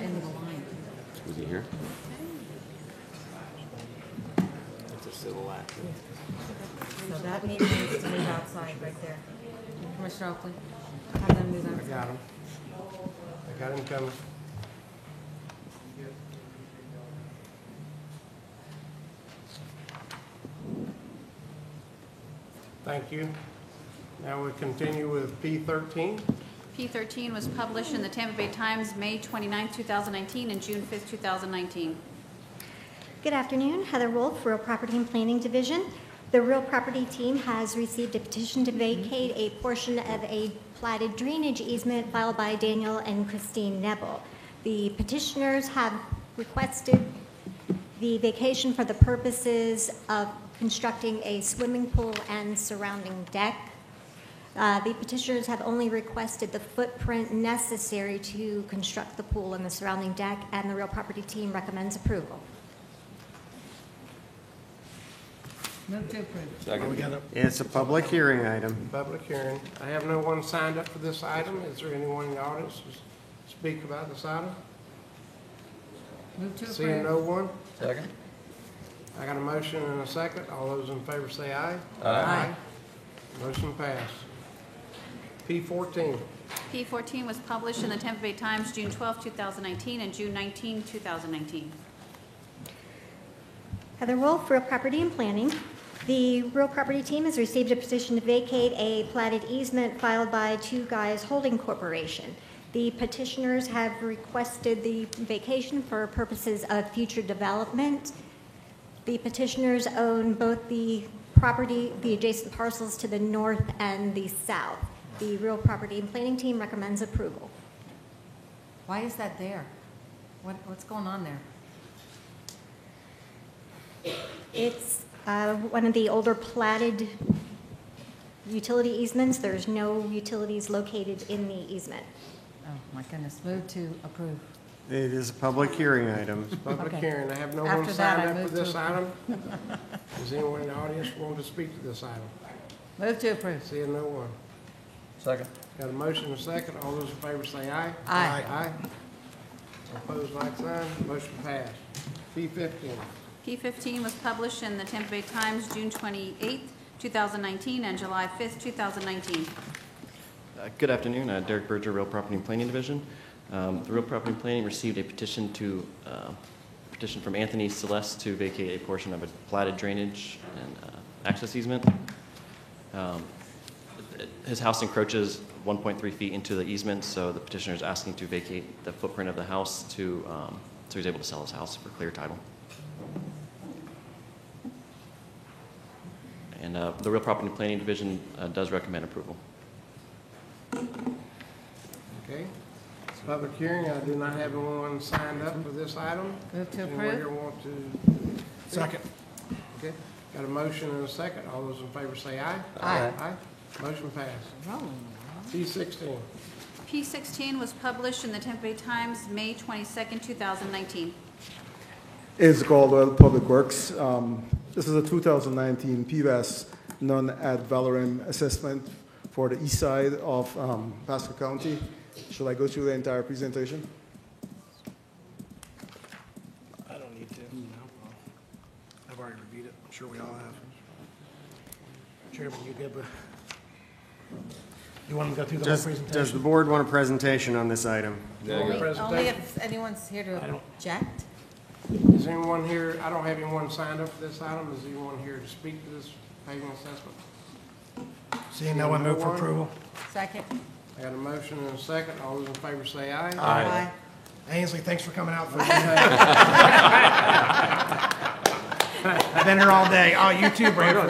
end of the line. Was he here? It's a civil act. So that meeting needs to move outside right there. Commissioner Oakley, have them move I outside. got him. I got him coming. Thank you. Now we continue with P13. P13 was published in the Tampa Bay Times, May 29, 2019, and June 5, 2019. Good afternoon, Heather Wolf, Real Property and Planning Division. The Real Property team has received a petition to vacate a portion of a platted drainage easement filed by Daniel and Christine Nebel. The petitioners have requested the vacation for the purposes of constructing a swimming pool and surrounding deck. The petitioners have only requested the footprint necessary to construct the pool and the surrounding deck, and the Real Property team recommends approval. Move to approve. Second. It's a public hearing item. Public hearing. I have no one signed up for this item. Is there anyone in the audience to speak about this item? Move to Seeing approve. no one? Second. I got a motion and a second. All those in favor say aye. Aye. Motion passed. P14. P14 was published in the Tampa Bay Times, June 12, 2019, and June 19, 2019. Heather Wolf, Real Property and Planning. The Real Property team has received a petition to vacate a platted easement filed by Two Guys Holding Corporation. The petitioners have requested the vacation for purposes of future development. The petitioners own both the property, the adjacent parcels to the north and the south. The Real Property and Planning team recommends approval. Why is that there? What's going on there? It's one of the older platted utility easements. There's no utilities located in the easement. Oh, my goodness. Move to approve. It is a public hearing item. Public Okay. hearing. I have no one After that, signed I up for move to this approve. item. Does anyone in the audience want to speak to this item? Move to approve. Seeing no one. Second. Got a motion and a second. All those in favor say aye. Aye. Aye. Opposed, like sign. Motion passed. P15. P15 was published in the Tampa Bay Times, June 28, 2019, and July 5, 2019. Good afternoon, Derek Berger, Real Property and Planning Division. The Real Property and Planning received a petition from Anthony Celeste to vacate a portion of a platted drainage and access easement. His house encroaches 1.3 feet into the easement, so the petitioner is asking to vacate the footprint of the house so he's able to sell his house for clear title. And the Real Property and Planning Division does recommend approval. Okay. It's a public hearing. I do not have anyone signed up for this item. Move to Does anyone here approve. want to? Second. Okay. Got a motion and a second. All those in favor say aye. Aye. Aye. Motion passed. Rolling. P16. P16 was published in the Tampa Bay Times, May 22, 2019. Is Caldwell, Public Works. This is a 2019 PVAS non-ad valorem assessment for the east side of Pasco County. Should I go through the entire presentation? I don't need to. I've already reviewed it. I'm sure we all have. Chairman, you good with? You want to go through the whole Does the presentation? board want a presentation on this item? Only if anyone's here to object. Is anyone here, I don't have anyone signed up for this item. Is anyone here to speak to this paving assessment? Seeing no one, move for approval. Second. I got a motion and a second. All those in favor say aye. Aye. Ainsley, thanks for coming out. I've been here all day. Oh, you too, Brandon.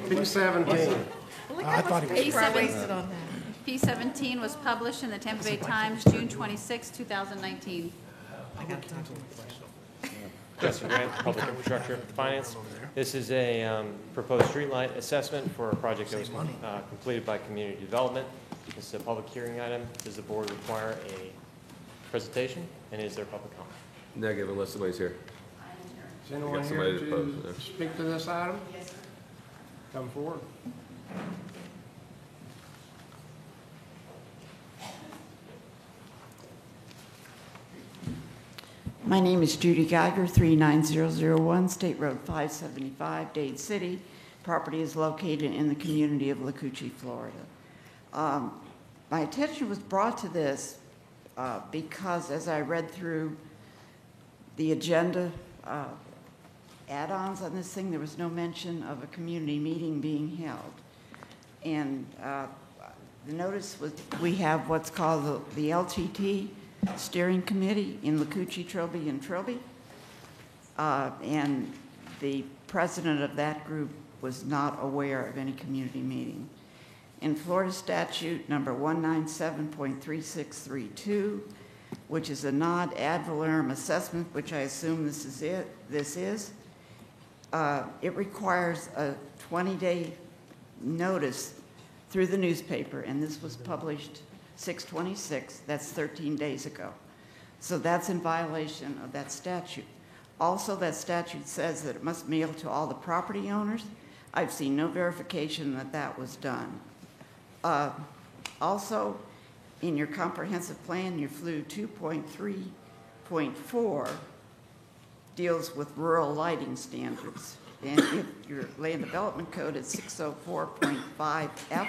P17. I thought he was. P17 was published in the Tampa Bay Times, June 26, 2019. Justin Grant, Public Infrastructure Finance. This is a proposed streetlight assessment for a project that was completed by Community Development. This is a public hearing item. Does the board require a presentation? And is there public comment? Negative, unless somebody's here. Is anyone got here somebody to oppose to it. speak to this item? Come forward. My name is Judy Geiger, 39001 State Road 575, Dade City. Property is located in the community of Lacoochee, Florida. My attention was brought to this because as I read through the agenda add-ons on this thing, there was no mention of a community meeting being held. And the notice was, we have what's called the LTT Steering Committee in Lacoochee, Trilby, and Trilby. And the president of that group was not aware of any community meeting. In Florida statute number 197.3632, which is a non ad valorem assessment, which I assume this is, it requires a 20-day notice through the newspaper, and this was published 6/26, that's 13 days ago. So that's in violation of that statute. Also, that statute says that it must mail to all the property owners. I've seen no verification that that was done. Also, in your comprehensive plan, your FLU 2.3.4 deals with rural lighting standards. And if your land development code is 604.5F,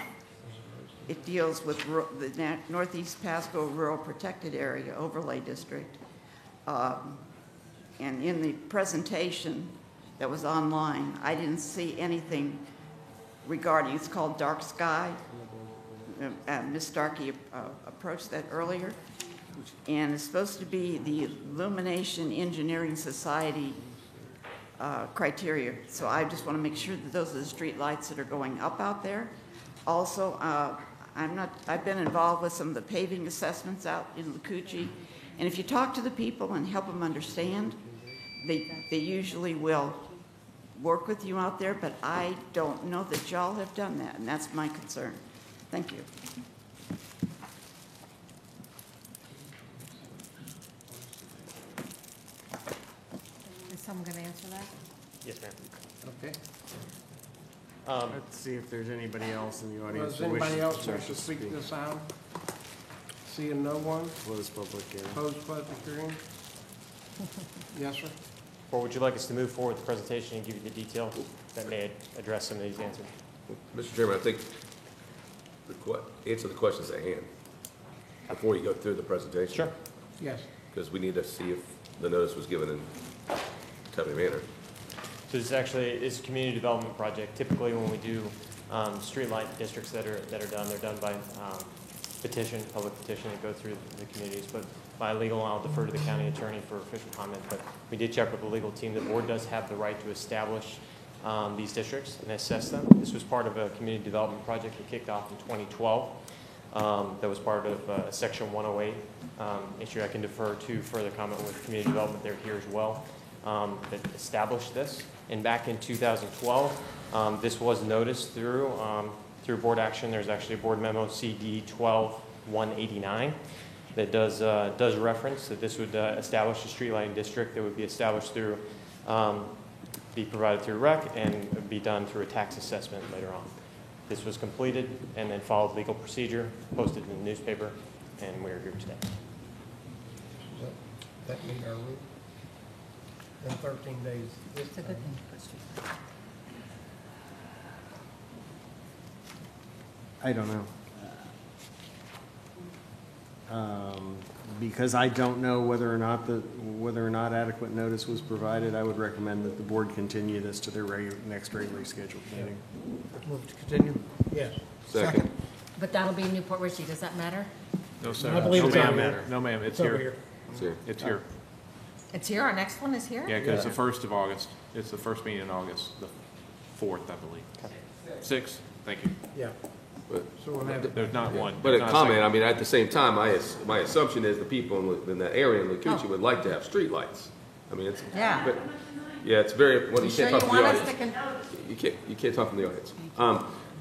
it deals with the Northeast Pasco Rural Protected Area Overlay District. And in the presentation that was online, I didn't see anything regarding, it's called Dark Sky. Ms. Starkey approached that earlier. And it's supposed to be the Illumination Engineering Society criteria. So I just want to make sure that those are the street lights that are going up out there. Also, I've been involved with some of the paving assessments out in Lacoochee. And if you talk to the people and help them understand, they usually will work with you out there, but I don't know that y'all have done that, and that's my concern. Thank you. Is someone going to answer that? Yes, ma'am. Okay. Let's see if there's anybody else in the audience. Does anybody else wish to speak to this item? Seeing no one, Close public hearing. close public hearing. Yes, sir. Or would you like us to move forward with the presentation and give you the detail that may address some of these answers? Mr. Chairman, I think answer the questions at hand before you go through the presentation. Sure. Yes. Because we need to see if the notice was given in a timely manner. So this actually is a community development project. Typically, when we do streetlight districts that are done, they're done by petition, public petition that go through the communities. But by legal, I'll defer to the county attorney for official comment. But we did check with the legal team. The board does have the right to establish these districts and assess them. This was part of a community development project that kicked off in 2012. That was part of Section 108 issue. I can defer to further comment with community development. They're here as well. That established this. And back in 2012, this was noticed through board action. There's actually a board memo, CD 12-189, that does reference that this would establish a street lighting district that would be established through, be provided through REC and be done through a tax assessment later on. This was completed and then followed legal procedure, posted in the newspaper, and we're here today. That meet our rule? In 13 days. It's a good thing. I don't know. Because I don't know whether or not adequate notice was provided, I would recommend that the board continue this to their next regularly scheduled meeting. Move to continue? Yes. Second. But that'll be in Newport Richey. Does that matter? No, sir. I believe it's on ma'am. here. No, ma'am, it's over here. It's here. It's here. It's here. Our next one is here? Yeah, because it's the 1st of August. It's the first meeting in August, the 4th, I believe. 6th, thank you. Yeah. But, So we'll have, There's not one. but a There's not comment, second. I mean, at the same time, my assumption is the people in that area in Lacoochee would like to have streetlights. I mean, it's. Yeah. But, yeah, it's very, well, You you sure can't you talk from the want us to audience. You can't talk from the audience.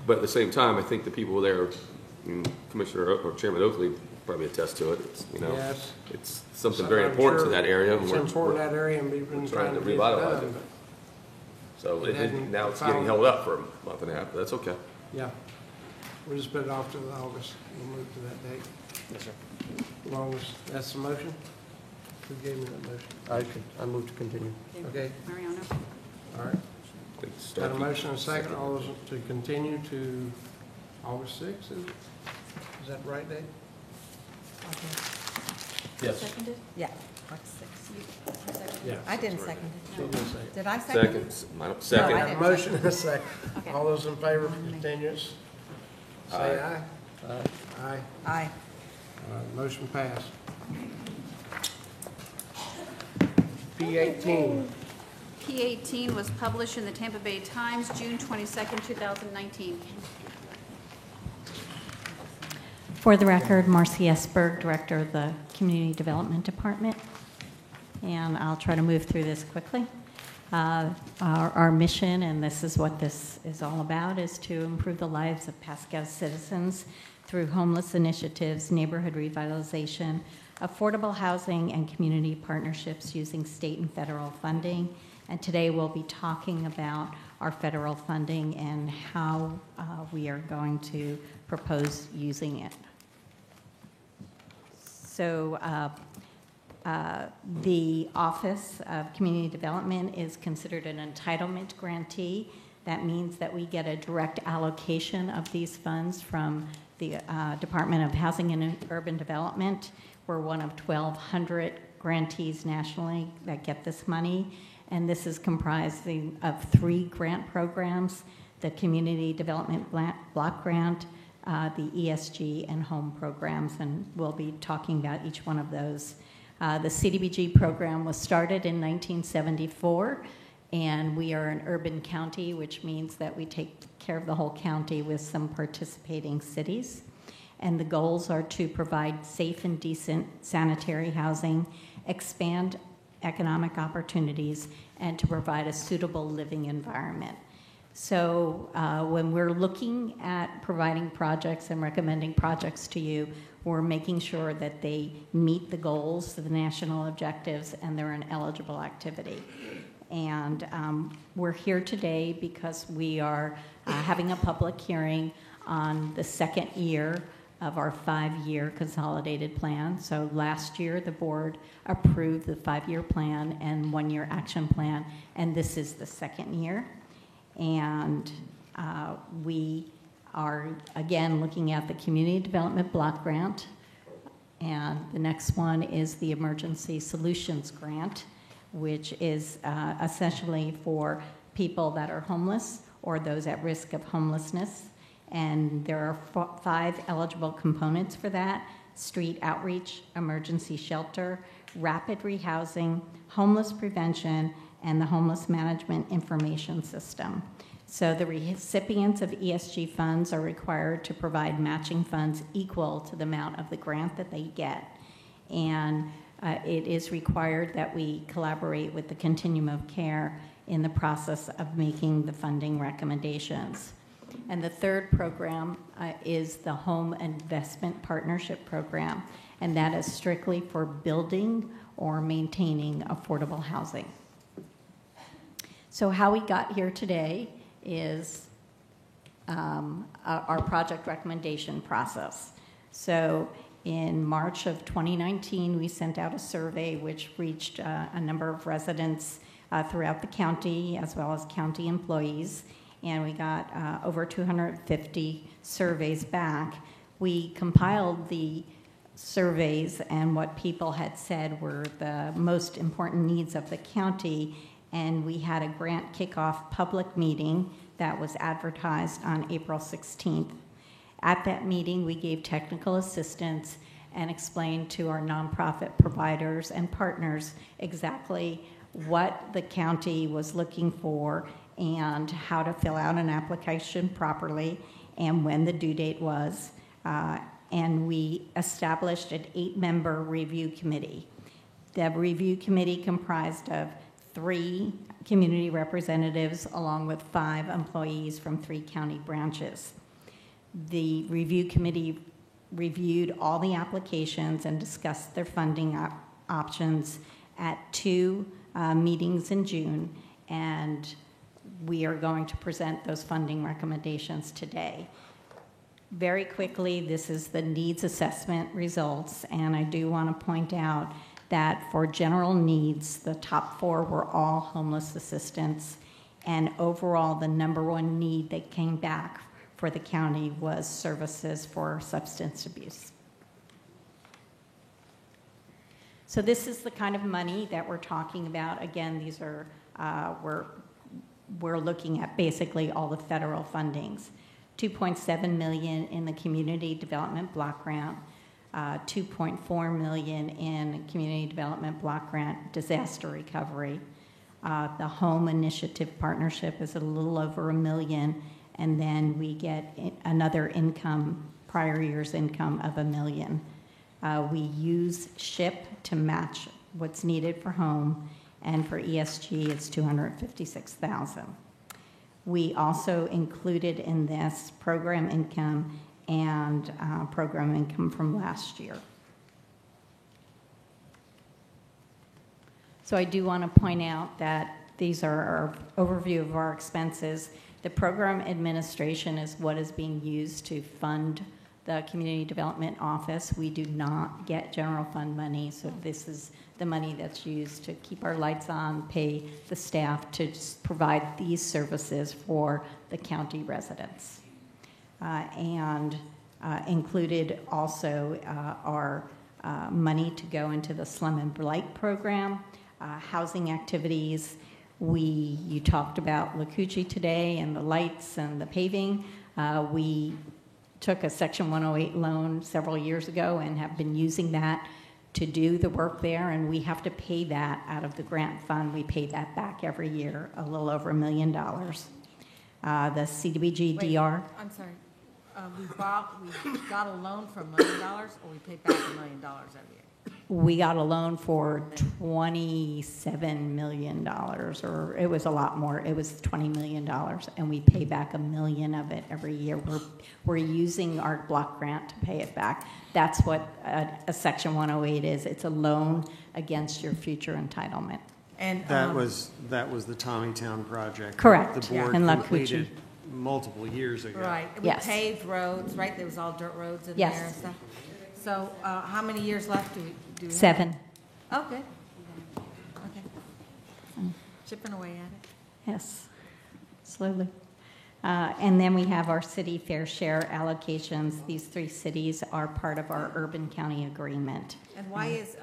But at the same time, I think the people there, Commissioner or Chairman Oakley probably attest to it. It's, you know, Yes. it's something So very I'm important to sure that area. and it's we're- important we're in that area, and we've been trying trying to to get it revitalize done. it. So It hasn't now it's followed. getting held up for a month and a half, but that's okay. Yeah. We'll just put it off to August. We'll move to that date. Yes, sir. As long as that's the motion. Who gave me that motion? I moved to continue. Okay, Mariano? all right. Like Got a Starkey. motion and a second. All those to continue to August 6th? Is that right, Dave? Yes. Seconded? Yeah. March 6th. Yeah. I didn't second it. She did second. Did I second it? Second. No, I Second. Got a didn't motion and a second. Okay. All those in favor of continuance? Say aye. Aye. Aye. Aye. Motion passed. P18. P18 was published in the Tampa Bay Times, June 22nd, 2019. For the record, Marcy Esberg, Director of the Community Development Department. And I'll try to move through this quickly. Our mission, and this is what this is all about, is to improve the lives of Pasco citizens through homeless initiatives, neighborhood revitalization, affordable housing, and community partnerships using state and federal funding. And today we'll be talking about our federal funding and how we are going to propose using it. So the Office of Community Development is considered an entitlement grantee. That means that we get a direct allocation of these funds from the Department of Housing and Urban Development. We're one of 1,200 grantees nationally that get this money, and this is comprised of 3 grant programs: the Community Development Block Grant, the ESG, and home programs, and we'll be talking about each one of those. The CDBG program was started in 1974, and we are an urban county, which means that we take care of the whole county with some participating cities. And the goals are to provide safe and decent sanitary housing, expand economic opportunities, and to provide a suitable living environment. So when we're looking at providing projects and recommending projects to you, we're making sure that they meet the goals, the national objectives, and they're an eligible activity. And we're here today because we are having a public hearing on the second year of our 5-year consolidated plan. So last year, the board approved the 5-year plan and 1-year action plan, and this is the second year. And we are, again, looking at the Community Development Block Grant, and the next one is the Emergency Solutions Grant, which is essentially for people that are homeless or those at risk of homelessness. And there are 5 eligible components for that: street outreach, emergency shelter, rapid rehousing, homeless prevention, and the homeless management information system. So the recipients of ESG funds are required to provide matching funds equal to the amount of the grant that they get. And it is required that we collaborate with the Continuum of Care in the process of making the funding recommendations. And the third program is the Home Investment Partnership Program, and that is strictly for building or maintaining affordable housing. So how we got here today is our project recommendation process. So in March of 2019, we sent out a survey which reached a number of residents throughout the county, as well as county employees, and we got over 250 surveys back. We compiled the surveys and what people had said were the most important needs of the county, and we had a grant kickoff public meeting that was advertised on April 16th. At that meeting, we gave technical assistance and explained to our nonprofit providers and partners exactly what the county was looking for and how to fill out an application properly and when the due date was. And we established an 8-member review committee. The review committee comprised of 3 community representatives along with 5 employees from 3 county branches. The review committee reviewed all the applications and discussed their funding options at 2 meetings in June, and we are going to present those funding recommendations today. Very quickly, this is the needs assessment results, and I do want to point out that for general needs, the top 4 were all homeless assistance, and overall, the number 1 need that came back for the county was services for substance abuse. So this is the kind of money that we're talking about. Again, these are, we're looking at basically all the federal fundings. $2.7 million in the Community Development Block Grant, $2.4 million in Community Development Block Grant disaster recovery. The Home Initiative Partnership is a little over $1 million, and then we get another income, prior year's income of $1 million. We use SHIP to match what's needed for home, and for ESG, it's $256,000. We also included in this program income and program income from last year. So I do want to point out that these are our overview of our expenses. The program administration is what is being used to fund the Community Development Office. We do not get general fund money, so this is the money that's used to keep our lights on, pay the staff to just provide these services for the county residents. Included also our money to go into the Slum and Blight program, housing activities. You talked about Lakuchi today and the lights and the paving. We took a Section 108 loan several years ago and have been using that to do the work there, and we have to pay that out of the grant fund. We pay that back every year, a little over $1 million. The CDBG DR. I'm sorry. We got a loan for $1 million, or we paid back $1 million every year? We got a loan for $27 million, or it was a lot more. It was $20 million, and we pay back $1 million of it every year. We're using our block grant to pay it back. That's what a Section 108 is. It's a loan against your future entitlement. And That was the Tommytown project. Correct, The board in completed Lakuchi. multiple years ago. right, we Yes. paved roads, right? There was all dirt roads in Yes. there and stuff. So how many years left do we have? 7. Oh, good. Okay. Chipping away at it. Yes, slowly. And then we have our city fair share allocations. These 3 cities are part of our urban county agreement And why is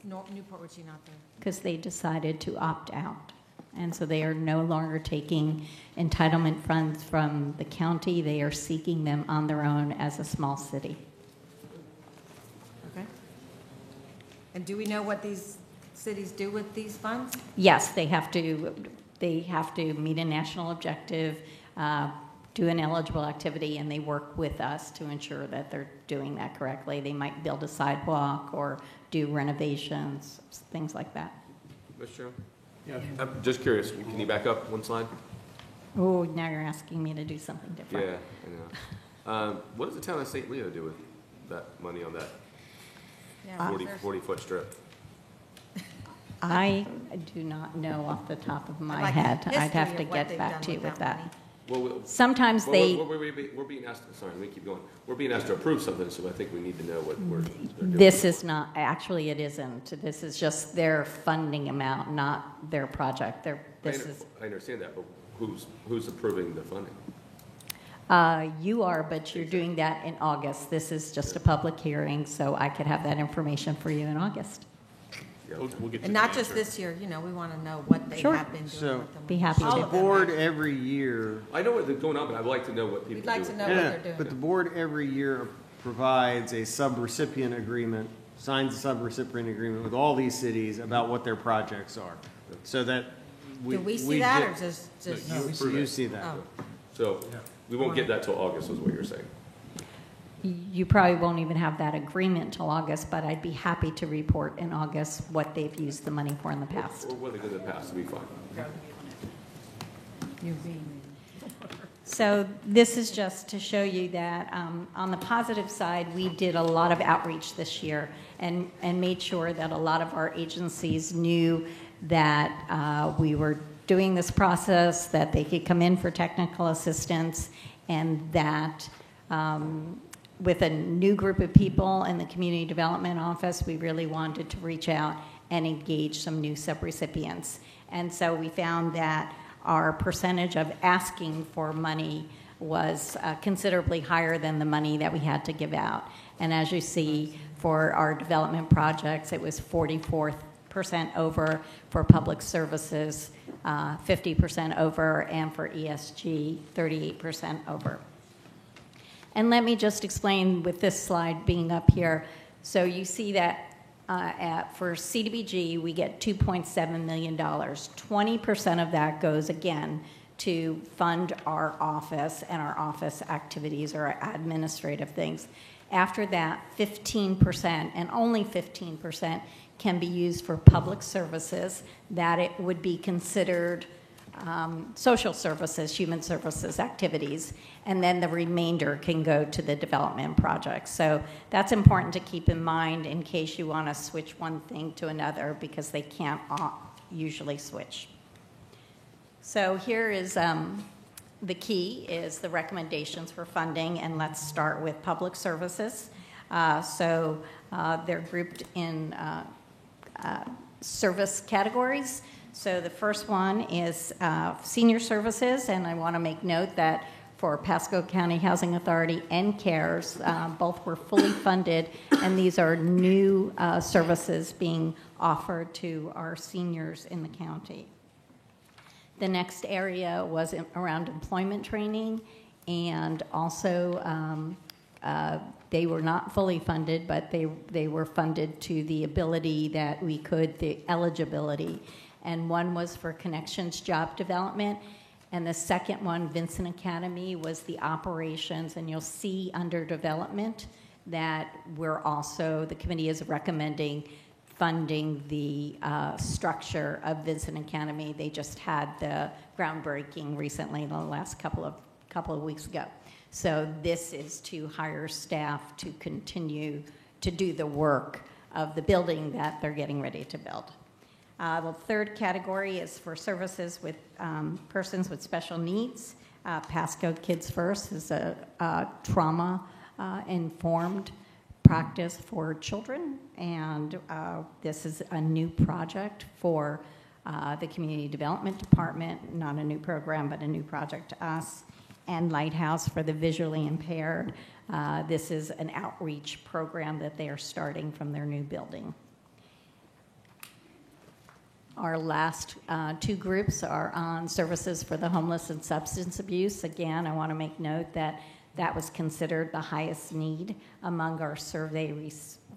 Newport Richey not there? because they decided to opt out. And so they are no longer taking entitlement funds from the county. They are seeking them on their own as a small city. Okay. And do we know what these cities do with these funds? Yes, they have to meet a national objective, do an eligible activity, and they work with us to ensure that they're doing that correctly. They might build a sidewalk or do renovations, things like that. Mr. Chairman? Yeah. I'm just curious, can you back up one slide? Oh, now you're asking me to do something different. Yeah, I know. What does the town of St. Leo do with that money on that Yeah, 40-foot strip? I do not know off the top of my like head. history I'd have to of what get they've back done to you with with that that. money. Well, Sometimes they, we're being asked, sorry, let me keep going. We're being asked to approve something, so I think we need to know what they're doing. this is not, actually it isn't. This is just their funding amount, not their project. I understand that, but who's approving the funding? You are, but you're doing that in August. This is just a public hearing, so I could have that information for you in August. Yeah, We'll get to And the not just answer. this year, we want to know what they Sure. have been doing So- with them. Be happy All to. The of them, board actually. every year, I know what's going on, but I'd like to know what people We'd do. like to know what yeah, they're doing. but the board every year provides a subrecipient agreement, signs a subrecipient agreement with all these cities about what their projects are, so that Do we see that, or ju- just? You see that. Oh. So we won't get that till August, is what you're saying. You probably won't even have that agreement till August, but I'd be happy to report in August what they've used the money for in the past. Or what they did in the past, it'll be fine. So this is just to show you that on the positive side, we did a lot of outreach this year and made sure that a lot of our agencies knew that we were doing this process, that they could come in for technical assistance, and that with a new group of people in the Community Development Office, we really wanted to reach out and engage some new subrecipients. And so we found that our percentage of asking for money was considerably higher than the money that we had to give out. And as you see, for our development projects, it was 44% over for public services, 50% over, and for ESG, 38% over. And let me just explain with this slide being up here. So you see that for CDBG, we get $2.7 million. 20% of that goes, again, to fund our office and our office activities or administrative things. After that, 15%, and only 15%, can be used for public services, that it would be considered social services, human services activities, and then the remainder can go to the development projects. So that's important to keep in mind in case you want to switch one thing to another, because they can't usually switch. So here is the key is the recommendations for funding, and let's start with public services. They're grouped in service categories. So the first one is senior services, and I want to make note that for Pasco County Housing Authority and CARES, both were fully funded, and these are new services being offered to our seniors in the county. The next area was around employment training, and also they were not fully funded, but they were funded to the ability that we could, the eligibility. And one was for Connections Job Development, and the second one, Vincent Academy, was the operations, and you'll see under development that the committee is recommending funding the structure of Vincent Academy. They just had the groundbreaking recently, the last couple of weeks ago. So this is to hire staff to continue to do the work of the building that they're getting ready to build. The third category is for services with persons with special needs. Pasco Kids First is a trauma-informed practice for children, and this is a new project for the Community Development Department, not a new program, but a new project to us, and Lighthouse for the visually impaired. This is an outreach program that they are starting from their new building. Our last two groups are on services for the homeless and substance abuse. Again, I want to make note that that was considered the highest need among our survey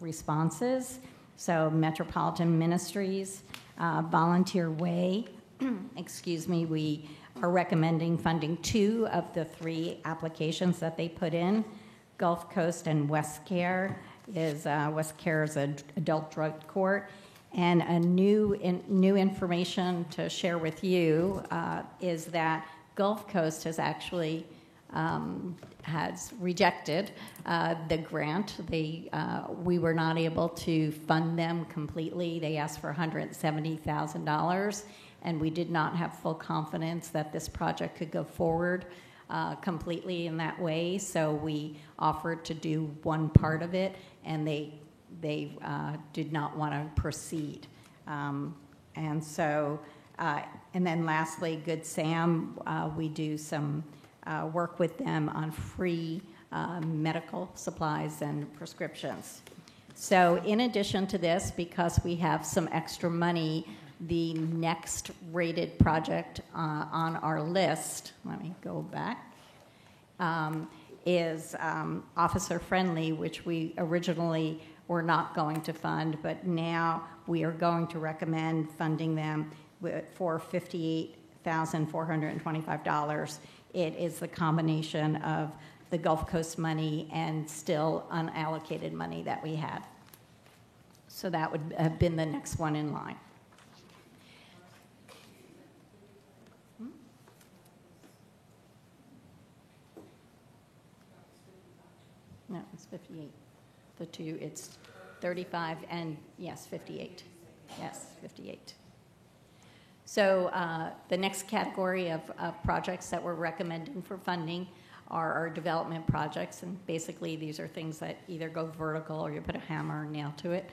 responses. So Metropolitan Ministries, Volunteer Way, we are recommending funding 2 of the 3 applications that they put in. Gulf Coast and West Care is an adult drug court. And a new information to share with you is that Gulf Coast has actually has rejected the grant. We were not able to fund them completely. They asked for $170,000, and we did not have full confidence that this project could go forward completely in that way. So we offered to do one part of it, and they did not want to proceed. And then lastly, Good Sam, we do some work with them on free medical supplies and prescriptions. So in addition to this, because we have some extra money, the next rated project on our list, let me go back, is Officer Friendly, which we originally were not going to fund, but now we are going to recommend funding them for $58,425. It is the combination of the Gulf Coast money and still unallocated money that we had. So that would have been the next one in line. No, it's 58. The 2, it's 35 and, yes, 58. Yes, 58. So the next category of projects that we're recommending for funding are our development projects, and basically these are things that either go vertical or you put a hammer or nail to it.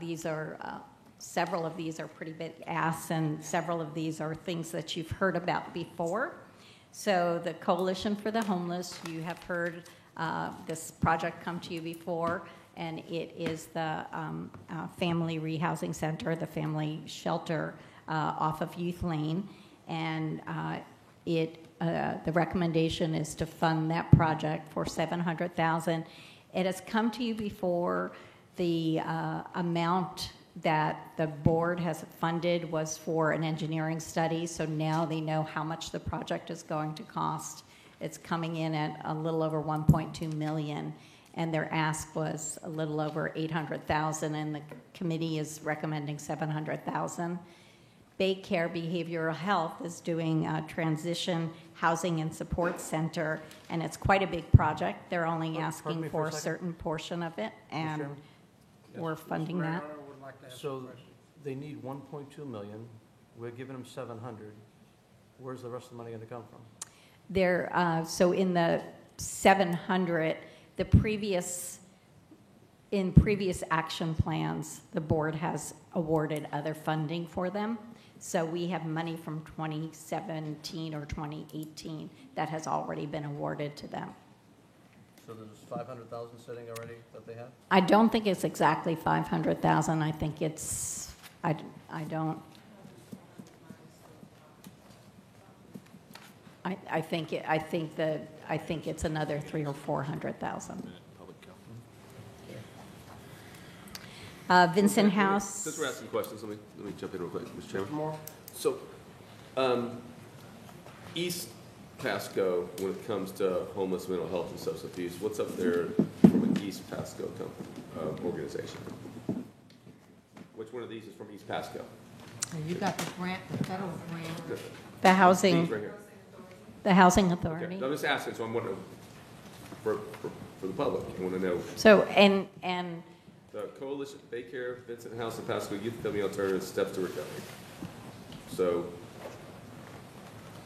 These are, several of these are pretty big asks, and several of these are things that you've heard about before. So the Coalition for the Homeless, you have heard this project come to you before, and it is the Family Rehousing Center, the family shelter off of Youth Lane, and the recommendation is to fund that project for $700,000. It has come to you before. The amount that the board has funded was for an engineering study, so now they know how much the project is going to cost. It's coming in at a little over $1.2 million, and their ask was a little over $800,000, and the committee is recommending $700,000. Baycare Behavioral Health is doing a transition housing and support center, and it's quite a big project. They're only asking for a certain portion of it, and we're funding that. So they need 1.2 million. We're giving them 700. Where's the rest of the money going to come from? So in the 700, in previous action plans, the board has awarded other funding for them. So we have money from 2017 or 2018 that has already been awarded to them. So there's 500,000 sitting already that they have? I don't think it's exactly 500,000. I think it's, I don't. I think it's another 300,000 or 400,000. Vincent House. Since we're asking questions, let me jump in real quick, Mr. Chairman. More? So, East Pasco, when it comes to homeless, mental health, and substance abuse, what's up there from an East Pasco organization? Which one of these is from East Pasco? You got the grant, the federal grant. The housing. These right here. The Housing Authority. Okay. I'm just asking, so I'm wondering, for the public, I want to know. So, and The Coalition, Baycare, Vincent House, and Pasco Youth Family Alternatives, Steps to Recovery. So,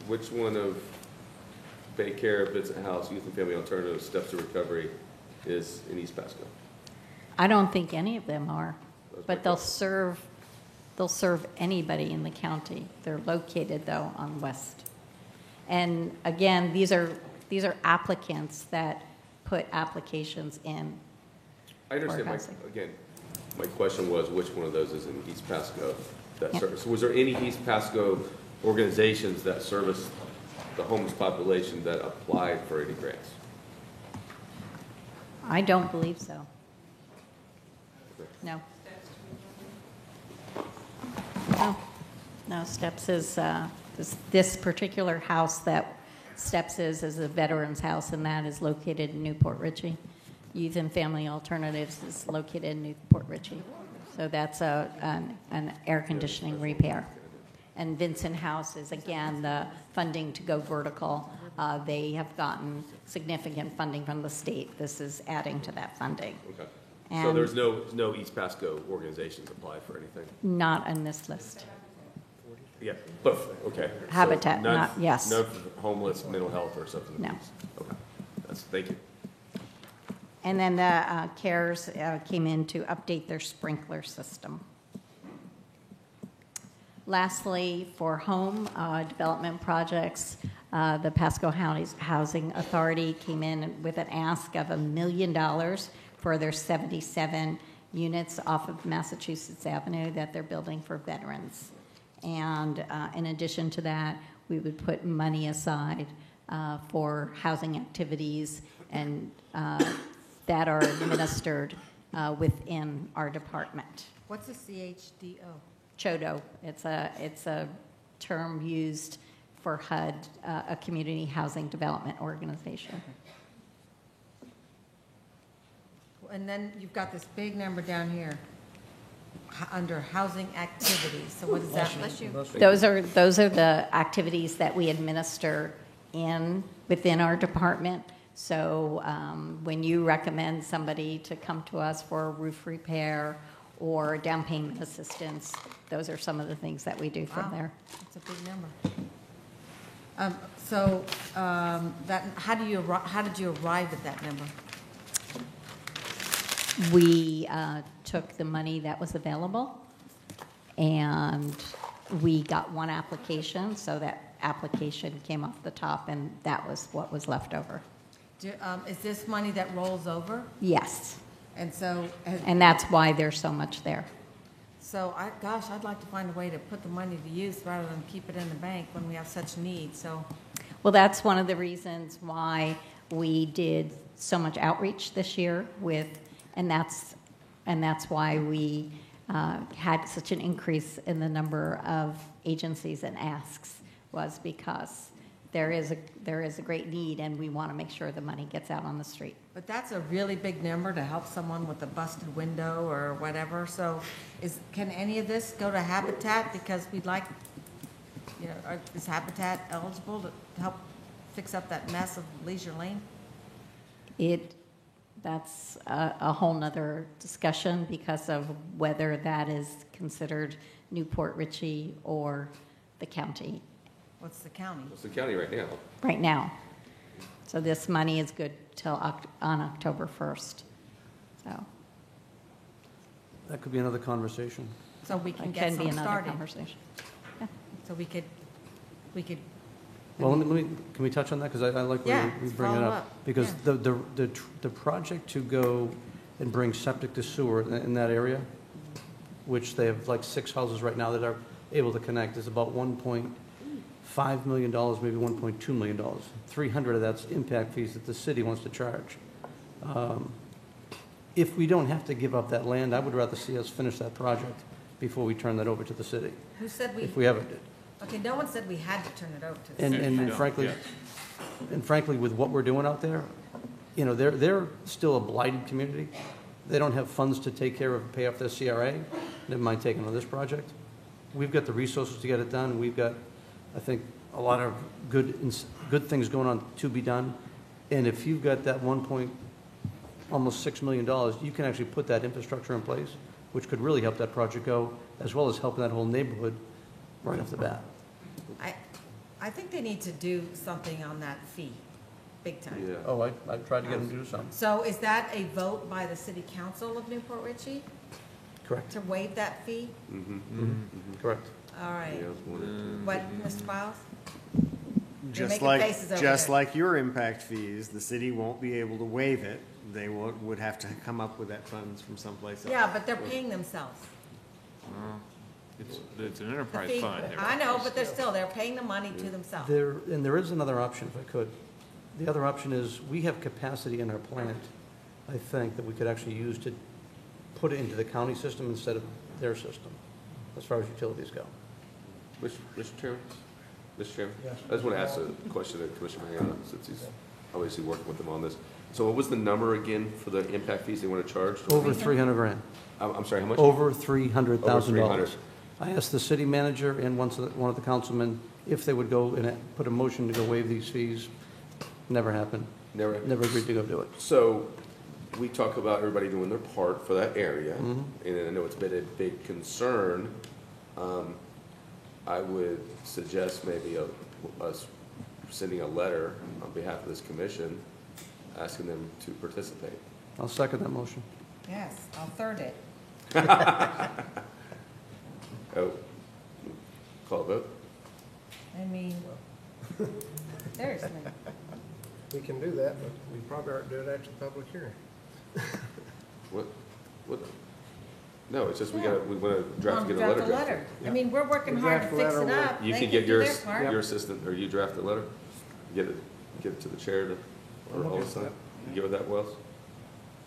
which one of Baycare, Vincent House, Youth and Family Alternatives, Steps to Recovery is in East Pasco? I don't think any of them are, but they'll serve anybody in the county. They're located though on West. And again, these are applicants that put applications in. I understand. My question was which one of those is in East Pasco that service? So was there any East Pasco organizations that service the homeless population that applied for any grants? I don't believe so. No. No, Steps is, this particular house that Steps is a veteran's house, and that is located in Newport Richey. Youth and Family Alternatives is located in Newport Richey. So that's an air conditioning repair. And Vincent House is, again, the funding to go vertical. They have gotten significant funding from the state. This is adding to that funding. Okay. And so there's no East Pasco organizations applied for anything? Not on this list. Yeah, but, okay. Habitat, So not, yes. No homeless, mental health, or something? No. Okay, thank you. And then the CARES came in to update their sprinkler system. Lastly, for home development projects, the Pasco Housing Authority came in with an ask of $1 million for their 77 units off of Massachusetts Avenue that they're building for veterans. And in addition to that, we would put money aside for housing activities and that are administered within our department. What's a CHDO? CHODO. It's a term used for HUD, a community housing development organization. And then you've got this big number down here under housing activities. So what does that mean? Those are the activities that we administer within our department. So when you recommend somebody to come to us for a roof repair or down payment assistance, those are some of the things that we do from there. That's a big number. How did you arrive at that number? We took the money that was available, and we got one application, so that application came off the top, and that was what was left over. Is this money that rolls over? Yes, And so, and that's why there's so much there. so I'd like to find a way to put the money to use rather than keep it in the bank when we have such need, so. Well, that's one of the reasons why we did so much outreach this year and that's why we had such an increase in the number of agencies and asks, was because there is a great need, and we want to make sure the money gets out on the street. But that's a really big number to help someone with a busted window or whatever, so can any of this go to Habitat? Because we'd like, is Habitat eligible to help fix up that mess of Leisure Lane? That's a whole nother discussion because of whether that is considered Newport Richey or the county What's the county? It's the county right now. right now. So this money is good till on October 1st. So That could be another conversation. So we can it get can be some another started. conversation. So we could, Well, let me, can we touch on that? Because I like Yeah, where you let's bring it follow up. up. Because Yeah. the project to go and bring septic to sewer in that area, which they have like 6 houses right now that are able to connect, is about $1.5 million, maybe $1.2 million. 300 of that's impact fees that the city wants to charge. If we don't have to give up that land, I would rather see us finish that project before we turn that over to the city, who said we, if we ever did. okay, no one said we had to turn it over to the And, city. and frankly, with what we're doing out there, they're still a blighted community. They don't have funds to take care of, pay off their CRA, never mind taking on this project. We've got the resources to get it done. We've got, I think, a lot of good things going on to be done. And if you've got that almost $6 million, you can actually put that infrastructure in place, which could really help that project go, as well as helping that whole neighborhood right off the bat. I think they need to do something on that fee, big time. Yeah. Oh, I tried to get them to do something. So is that a vote by the city council of Newport Richey Correct. to waive that fee? Correct. All right. Yeah, I was wondering. What, Mr. Biles? Just making faces over there. like your impact fees, the city won't be able to waive it. They would have to come up with that funds from someplace else. Yeah, but they're paying themselves. It's an The enterprise fee- fund. I know, but they're paying the money to themselves. There is another option, if I could. The other option is, we have capacity in our plant, I think, that we could actually use to put it into the county system instead of their system, as far as utilities go. Mr. Chairman? Mr. Chairman? I just want to ask a question to Commissioner Mariano, since he's obviously working with them on this. So what was the number again for the impact fees they want to charge? Over 300 grand. I'm sorry, how much? Over $300,000. Over 300. I asked the city manager and one of the councilmen if they would go and put a motion to go waive these fees. Never happened. Never agreed to go do it. So we talk about everybody doing their part for that area, and I know it's been a big concern. I would suggest maybe us sending a letter on behalf of this commission, asking them to participate. I'll second that motion. Yes, I'll third it. Oh, call a vote? I mean, seriously. We can do that, but we probably aren't doing it after the public hearing. What? No, it's just we want to draft, get a Draft letter drafted. I mean, we're working hard to Draft a fix it letter, up. You They can get do your their part. assistant, or you draft a letter, get it to the chair to, or I'm okay all with the that. You give it that, Wells?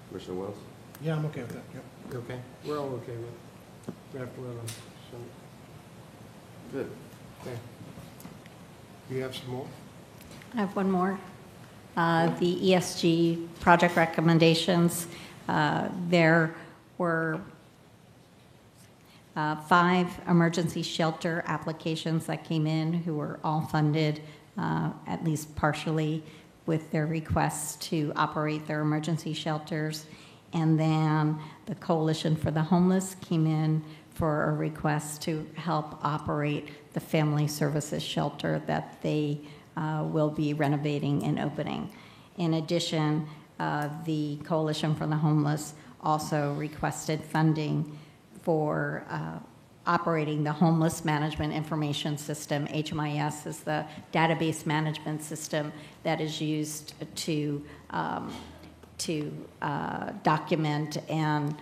Commissioner Wells? Yeah, I'm okay with that, yep. You okay? We're all okay with it. Draft a letter. So, Good. okay. You have some more? I have one more. The ESG project recommendations, there were 5 emergency shelter applications that came in who were all funded, at least partially, with their requests to operate their emergency shelters. And then the Coalition for the Homeless came in for a request to help operate the family services shelter that they will be renovating and opening. In addition, the Coalition for the Homeless also requested funding for operating the Homeless Management Information System. HMIS is the database management system that is used to document and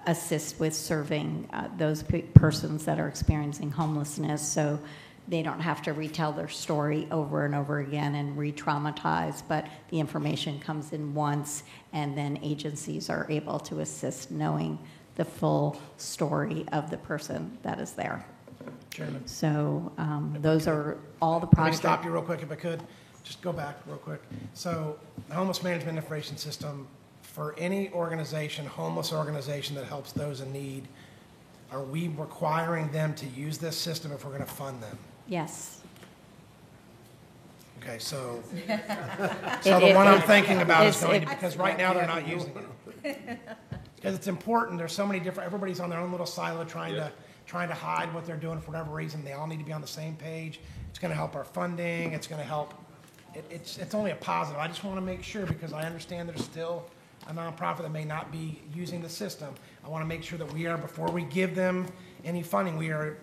assist with serving those persons that are experiencing homelessness, so they don't have to retell their story over and over again and re-traumatize, but the information comes in once, and then agencies are able to assist knowing the full story of the person that is there. Chairman. So those are all the Let me projects. stop you real quick if I could. Just go back real quick. So the Homeless Management Information System, for any organization, homeless organization that helps those in need, are we requiring them to use this system if we're going to fund them? Yes. Okay, so the one I'm thinking about is going to, because right now they're not using it. Because it's important, there's so many different, everybody's on their own little silo trying to hide what they're doing for whatever reason. They all need to be on the same page. It's going to help our funding, it's going to help, it's only a positive. I just want to make sure, because I understand there's still a nonprofit that may not be using the system. I want to make sure that we are, before we give them any funding, we are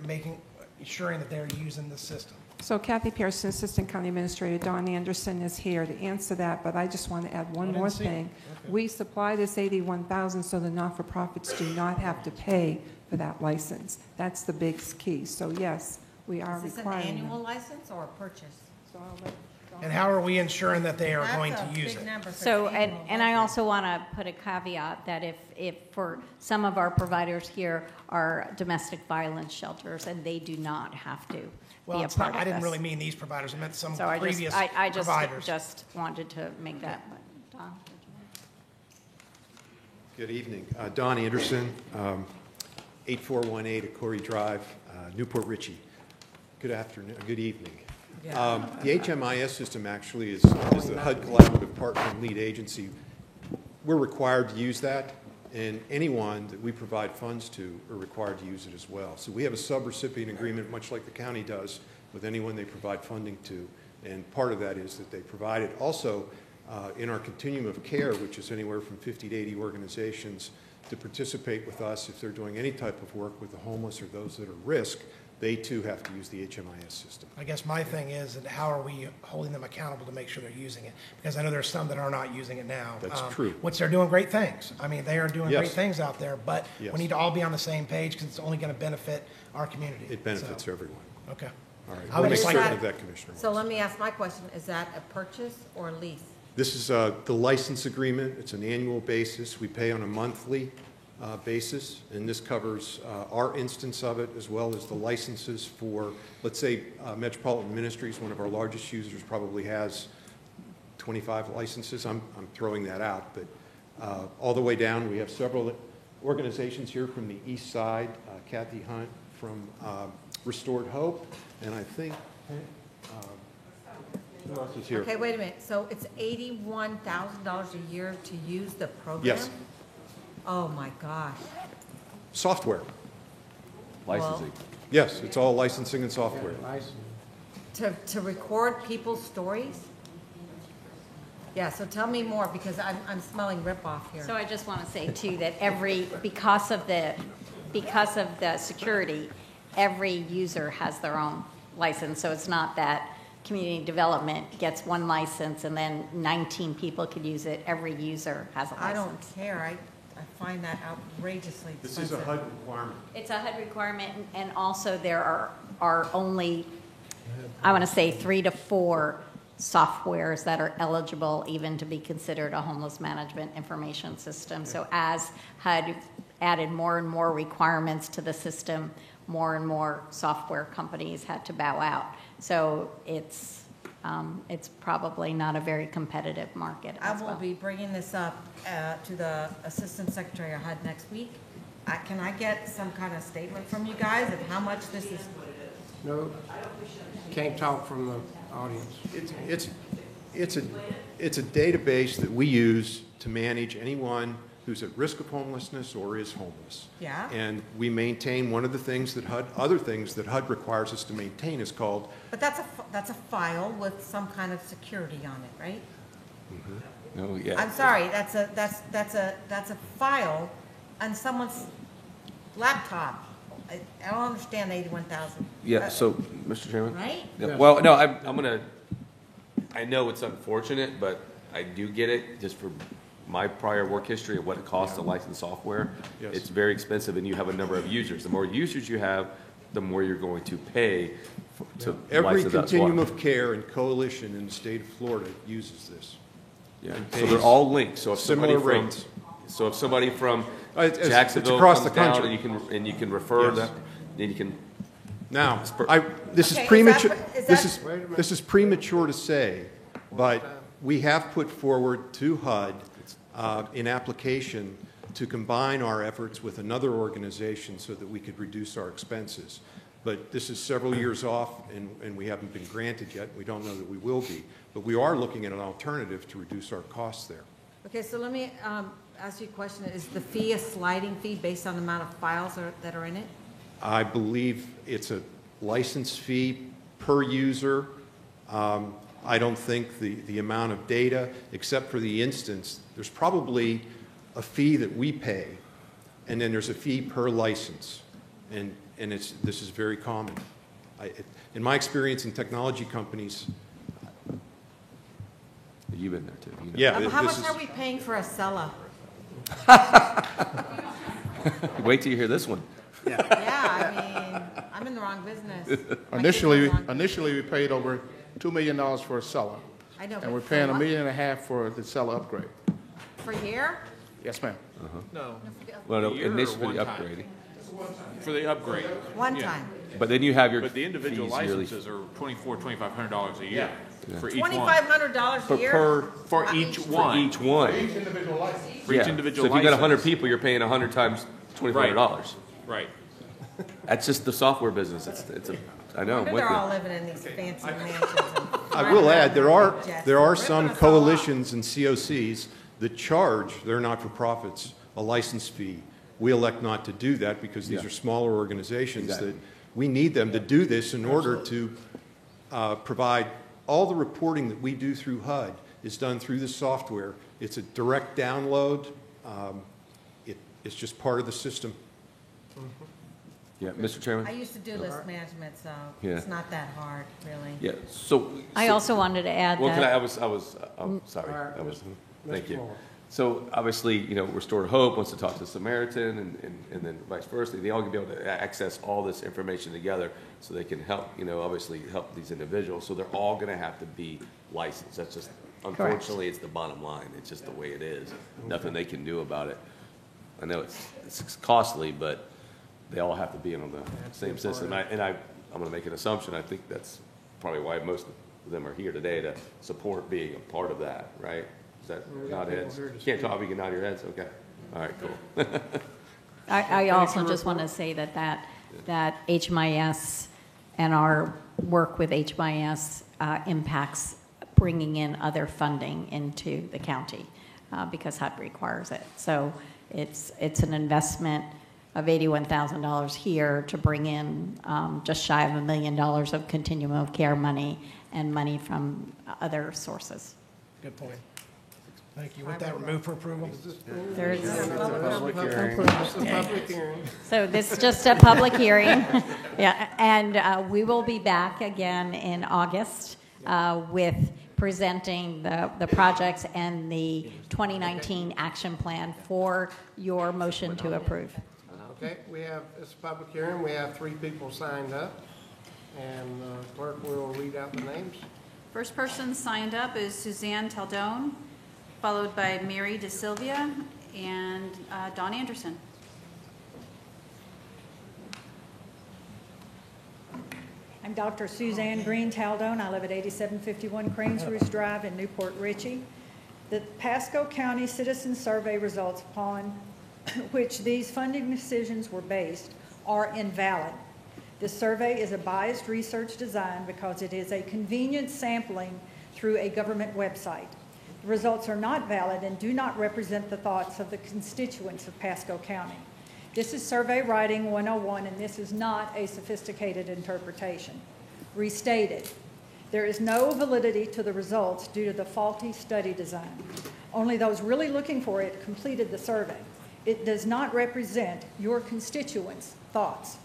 ensuring that they're using the system. So Kathy Pearson, Assistant County Administrator, Don Anderson is here to answer that, but I just want to add one more thing. Okay. We supply this $81,000 so the not-for-profits do not have to pay for that license. That's the big key. So yes, we are requiring. Is this an annual license or a purchase? So I'll let Don. And how are we ensuring that they are going to use it? So, and I also want to put a caveat that if for some of our providers here are domestic violence shelters, and they do not have to Well, be a part of I didn't this. really mean these providers. I meant some So previous I providers. just wanted to make that. Don? Good evening. Don Anderson, 8418 Corey Drive, Newport Richey. Good afternoon, good evening. Yeah. The HMIS system actually is the HUD Collaborative Partner and Lead Agency. We're required to use that, and anyone that we provide funds to are required to use it as well. So we have a subrecipient agreement, much like the county does, with anyone they provide funding to, and part of that is that they provide it. Also, in our continuum of care, which is anywhere from 50 to 80 organizations, to participate with us if they're doing any type of work with the homeless or those that are at risk, they too have to use the HMIS system. I guess my thing is, that how are we holding them accountable to make sure they're using it? Because I know there's some that are not using it now. That's true. Which they're doing great things. I mean, they are doing Yes. great things out there, but Yes. we need to all be on the same page because it's only going to benefit our community. It benefits So, everyone. okay. All right. I would We'll make just like certain to- of that, Commissioner. So let me ask my question, is that a purchase or a lease? This is the license agreement. It's an annual basis. We pay on a monthly basis, and this covers our instance of it as well as the licenses for, let's say, Metropolitan Ministries, one of our largest users, probably has 25 licenses. I'm throwing that out, but all the way down, we have several organizations here from the east side. Kathy Hunt from Restored Hope, and I think who else is here? Okay, wait a minute, so it's $81,000 a year to use the program? Yes. Oh, my gosh. Software. Licensing. Yes, it's all licensing and software. To record people's stories? Yeah, so tell me more, because I'm smelling ripoff here. So I just want to say too that because of the security, every user has their own license. So it's not that community development gets one license and then 19 people could use it. Every user has a license. I don't care, I find that outrageously expensive. This is a HUD requirement. It's a HUD requirement, and also there are only, I want to say, 3 to 4 softwares that are eligible even to be considered a homeless management information system. So as HUD added more and more requirements to the system, more and more software companies had to bow out. So it's probably not a very competitive market as well. I will be bringing this up to the Assistant Secretary of HUD next week. Can I get some kind of statement from you guys of how much this is? No, can't talk from the audience. It's a database that we use to manage anyone who's at risk of homelessness or is homeless. Yeah. And we maintain, one of the things that other things that HUD requires us to maintain is called. But that's a file with some kind of security on it, right? No, yeah. I'm sorry, that's a file on someone's laptop. I don't understand 81,000. Yeah, so, Mr. Chairman? Right? Yeah, well, no, I know it's unfortunate, but I do get it, just for my prior work history of what it costs to license software. Yes. It's very expensive, and you have a number of users. The more users you have, the more you're going to pay to Every license that continuum software. of care and coalition in the state of Florida uses this. Yeah, and so pays they're all linked, so if somebody similar from, rates. so if somebody from It's Jacksonville across comes the down country. and you can refer Yes. that, then you can. Now, this is Okay, premature, is this is premature to say, but we have put forward to HUD an application to combine our efforts with another organization so that we could reduce our expenses. But this is several years off, and we haven't been granted yet. We don't know that we will be. But we are looking at an alternative to reduce our costs there. Okay, so let me ask you a question. Is the fee a sliding fee based on the amount of files that are in it? I believe it's a license fee per user. I don't think the amount of data, except for the instance, there's probably a fee that we pay, and then there's a fee per license. And this is very common. In my experience in technology companies. You've been there too. You know. Yeah. How much are we paying for a Acela? Wait till you hear this one. Yeah, I mean, I'm in the wrong business. Initially, we paid over $2 million for a Acela. I know, And but we're for paying what? $1.5 million for the Acela upgrade. For a year? Yes, ma'am. No. Well, no, A year or initially one the time? upgrading. For the upgrade. One Yeah. time. But then you have your But the individual fees yearly. licenses are $2,500 a year for each one. $2,500 a year? For each one. For each one. Each individual license. For each Yeah. individual So if you got 100 license. people, you're paying 100 times $2,500. Right. That's just the software business. I know, I'm with They're all you. living in these fancy mansions. I will add, there are some Ripping us all off. coalitions and COCs that charge their not-for-profits a license fee. We elect not to do that because these Yeah. are smaller organizations Exactly. that we need them to do this in order to provide all the reporting that we do through HUD is done through the software. It's a direct download. It's just part of the system. Yeah, Mr. Chairman? I used to do list management, so Yeah. it's not that hard, really. Yeah, so. I also wanted to add Well, that. sorry. All right, Thank Mr. you. Moore. So obviously, Restored Hope wants to talk to Samaritan and then vice versa. They all can be able to access all this information together so they can help, obviously help these individuals. So they're all going to have to be licensed. That's just, unfortunately, it's the bottom line. It's just the way it is. Nothing they can do about it. I know it's costly, but they all have to be on the same system. I'm going to make an assumption. I think that's probably why most of them are here today, to support being a part of that, right? Is that nod heads? Can't talk, you can nod your heads, okay. All right, cool. I also just want to say that HMIS and our work with HMIS impacts bringing in other funding into the county because HUD requires it. So it's an investment of $81,000 here to bring in just shy of $1 million of continuum of care money and money from other sources. Good point. Thank you. With that, removed for approval? There's Public hearing. So this is just a public hearing. Yeah, and we will be back again in August with presenting the projects and the 2019 action plan for your motion to approve. Okay, it's a public hearing. We have 3 people signed up, and clerk will read out the names. First person signed up is Suzanne Taldone, followed by Mary DeSilvia and Don Anderson. I'm Dr. Suzanne Green Taldone. I live at 8751 Cranes Roost Drive in Newport Richey. The Pasco County Citizen Survey results upon which these funding decisions were based are invalid. This survey is a biased research design because it is a convenient sampling through a government website. The results are not valid and do not represent the thoughts of the constituents of Pasco County. This is Survey Writing 101, and this is not a sophisticated interpretation. Restated, there is no validity to the results due to the faulty study design. Only those really looking for it completed the survey. It does not represent your constituents' thoughts.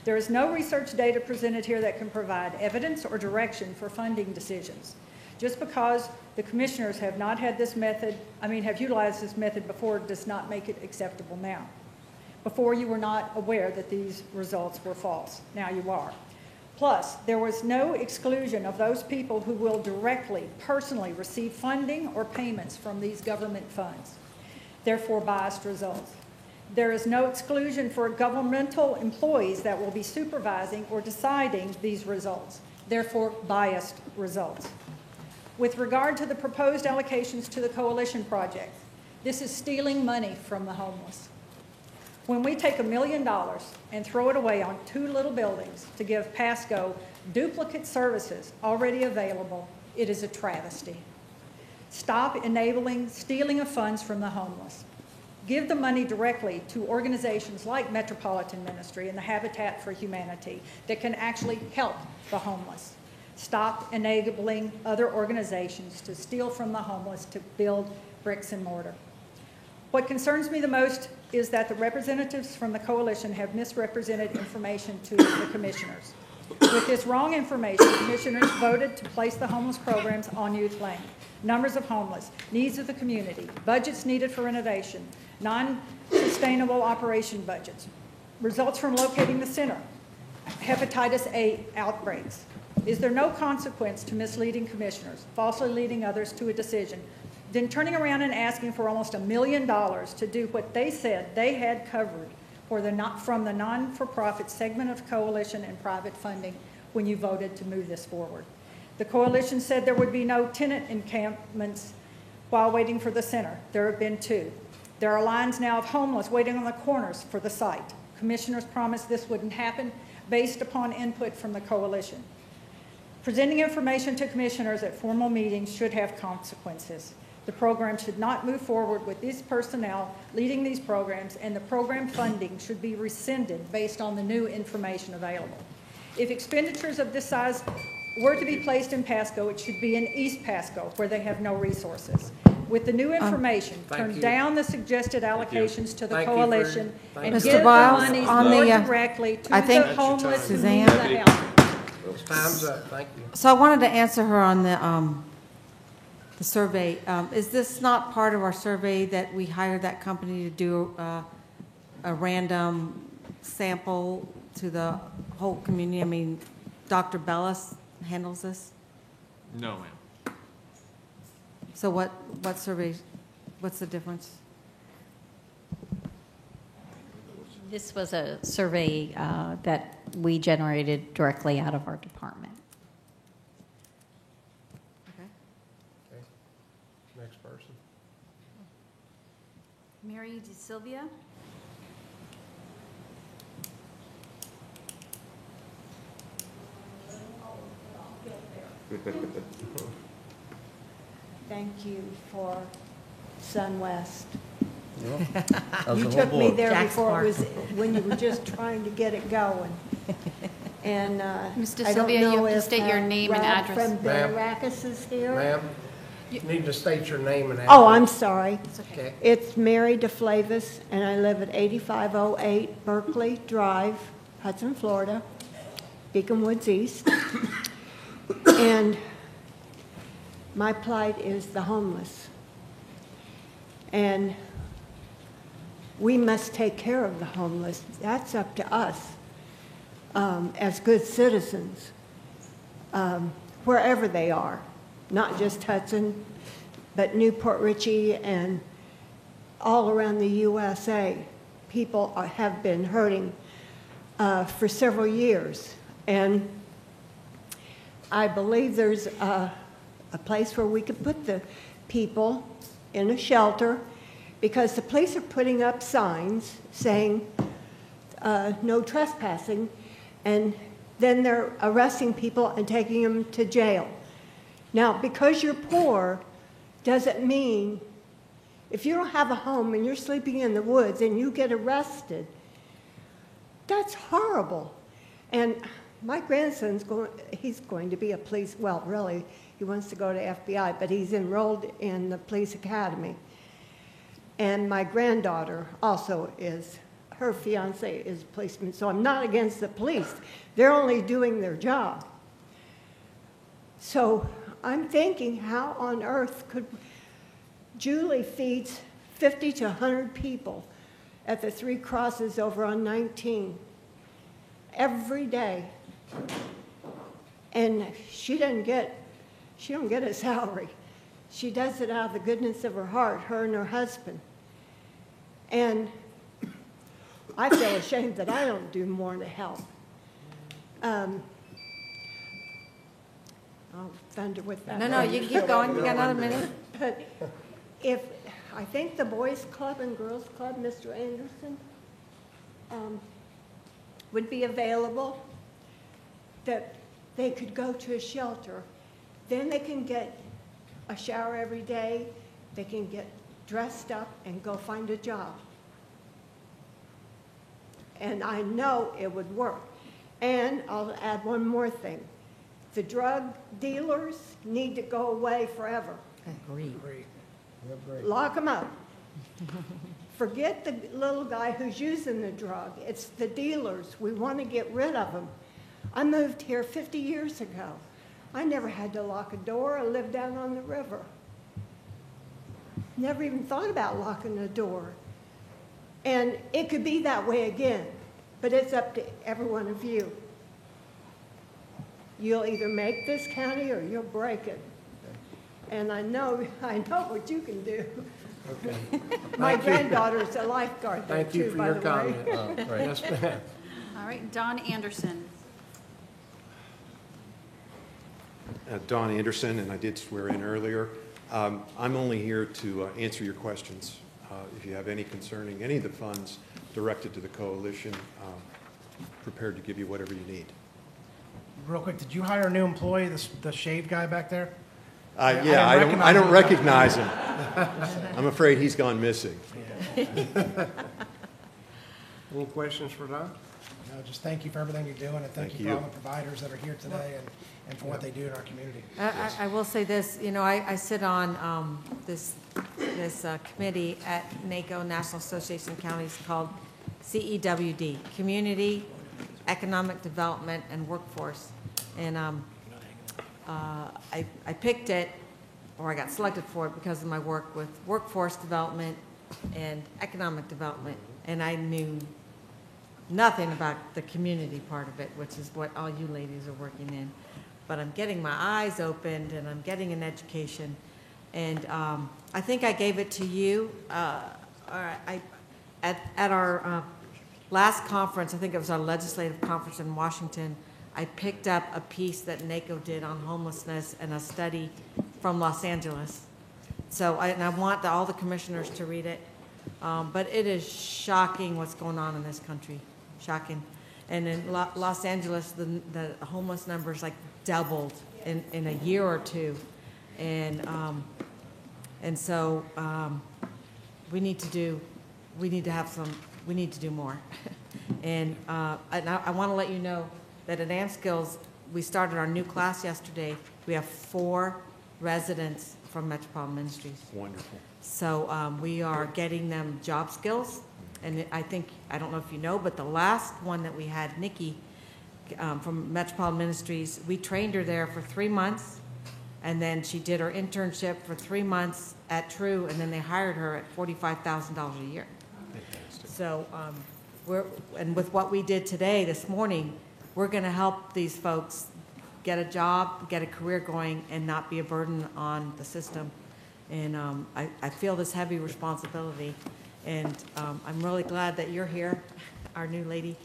There is no research data presented here that can provide evidence or direction for funding decisions. Just because the commissioners have not had this method, have utilized this method before, does not make it acceptable now. Before, you were not aware that these results were false. Now you are. Plus, there was no exclusion of those people who will directly, personally receive funding or payments from these government funds. Therefore, biased results. There is no exclusion for governmental employees that will be supervising or deciding these results. Therefore, biased results. With regard to the proposed allocations to the coalition project, this is stealing money from the homeless. When we take $1 million and throw it away on 2 little buildings to give Pasco duplicate services already available, it is a travesty. Stop enabling stealing of funds from the homeless. Give the money directly to organizations like Metropolitan Ministry and the Habitat for Humanity that can actually help the homeless. Stop enabling other organizations to steal from the homeless to build bricks and mortar. What concerns me the most is that the representatives from the coalition have misrepresented information to the commissioners. With this wrong information, commissioners voted to place the homeless programs on Youth Lane. Numbers of homeless, needs of the community, budgets needed for renovation, non-sustainable operation budgets, results from locating the center, hepatitis A outbreaks. Is there no consequence to misleading commissioners, falsely leading others to a decision, then turning around and asking for almost $1 million to do what they said they had covered from the non-for-profit segment of coalition and private funding when you voted to move this forward? The coalition said there would be no tenant encampments while waiting for the center. There have been 2. There are lines now of homeless waiting on the corners for the site. Commissioners promised this wouldn't happen based upon input from the coalition. Presenting information to commissioners at formal meetings should have consequences. The program should not move forward with these personnel leading these programs, and the program funding should be rescinded based on the new information available. If expenditures of this size were to be placed in Pasco, it should be in East Pasco, where they have no resources. With the new information, turn down the suggested allocations to the coalition and give the money more directly to the homeless who need the help. Time's up. Thank you. So I wanted to answer her on the survey. Is this not part of our survey that we hired that company to do a random sample to the whole community? Dr. Bellis handles this? No, ma'am. So what survey, what's the difference? This was a survey that we generated directly out of our department. Okay. Next person. Mary DeSilvia. Thank you for SunWest. How's You the whole took me board? there Jack's before it Park. was, when you were just trying to get it going. And Ms. I don't DeSilvia, know you have to if, state your name and Rob address. from Ma'am. Barracus is here. Ma'am, you need to state your name and address. Oh, I'm sorry. Okay. It's Mary DeFlavis, and I live at 8508 Berkeley Drive, Hudson, Florida, Beacon Woods East. And my plight is the homeless. And we must take care of the homeless. That's up to us as good citizens, wherever they are, not just Hudson, but Newport Richey and all around the USA. People have been hurting for several years. And I believe there's a place where we could put the people in a shelter, because the police are putting up signs saying no trespassing, and then they're arresting people and taking them to jail. Now, because you're poor, doesn't mean, if you don't have a home and you're sleeping in the woods and you get arrested, that's horrible. And my grandson's he's going to be a police, well, really, he wants to go to FBI, but he's enrolled in the police academy. And my granddaughter also is, her fiance is a policeman, so I'm not against the police. They're only doing their job. So I'm thinking, how on earth could, Julie feeds 50 to 100 people at the Three Crosses over on 19 every day. And she don't get a salary. She does it out of the goodness of her heart, her and her husband. And I feel ashamed that I don't do more to help. I'll thunder with that. No, you can keep going, you got another minute. But I think the Boys Club and Girls Club, Mr. Anderson, would be available, that they could go to a shelter. Then they can get a shower every day, they can get dressed up and go find a job. And I know it would work. And I'll add one more thing. The drug dealers need to go away forever. Agreed. Lock them up. Forget the little guy who's using the drug. It's the dealers. We want to get rid of them. I moved here 50 years ago. I never had to lock a door. I lived down on the river. Never even thought about locking a door. And it could be that way again, but it's up to every one of you. You'll either make this county or you'll break it. And I know what you can do. Okay. My Thank you. granddaughter's a lifeguard there Thank you too, for by your the way. comment. Yes, ma'am. All right, Don Anderson. Don Anderson, and I did swear in earlier. I'm only here to answer your questions. If you have any concerning any of the funds directed to the coalition, prepared to give you whatever you need. Real quick, did you hire a new employee, the shaved guy back there? Yeah, I don't recognize him. I'm afraid he's gone missing. Any questions for Don? No, just thank you for everything you're doing, and thank you for all the providers that are here today and for what they do in our community. I will say this, I sit on this committee at NACO, National Association of Counties, called CEWD, Community, Economic Development, and Workforce. And I picked it, or I got selected for it because of my work with workforce development and economic development. And I knew nothing about the community part of it, which is what all you ladies are working in. But I'm getting my eyes opened and I'm getting an education. And I think I gave it to you. At our last conference, I think it was our legislative conference in Washington, I picked up a piece that NACO did on homelessness and a study from Los Angeles. So I want all the commissioners to read it. But it is shocking what's going on in this country. Shocking. And in Los Angeles, the homeless numbers like doubled in a year or two. And so we need to do more. And I want to let you know that at AmSkills, we started our new class yesterday. We have 4 residents from Metropolitan Ministries. Wonderful. So we are getting them job skills. And I don't know if you know, but the last one that we had, Nikki, from Metropolitan Ministries, we trained her there for 3 months. And then she did her internship for 3 months at True, and then they hired her at $45,000 a year. Fantastic. So and with what we did today, this morning, we're going to help these folks get a job, get a career going, and not be a burden on the system. And I feel this heavy responsibility. And I'm really glad that you're here, our new lady.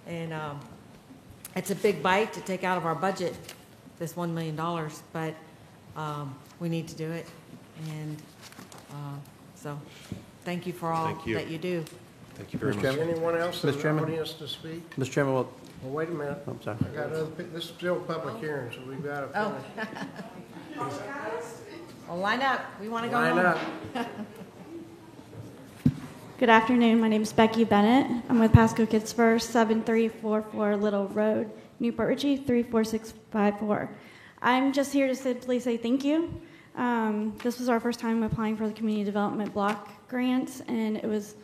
And it's a big bite to take out of our budget, this $1 million, but we need to do it. And so thank you for all that you do. Thank you very much. Anyone else in Mr. the Chairman? audience to speak? Mr. Chairman, well, Well, wait a minute. I'm sorry. I got other, this is still a public hearing, so we've got to finish. Well, line up. We want to go Line home. up. Good afternoon. My name is Becky Bennett. I'm with Pasco Kids First, 7344 Little Road, Newport Richey, 34654. I'm just here to simply say thank you. This was our first time applying for the Community Development Block Grant, and it was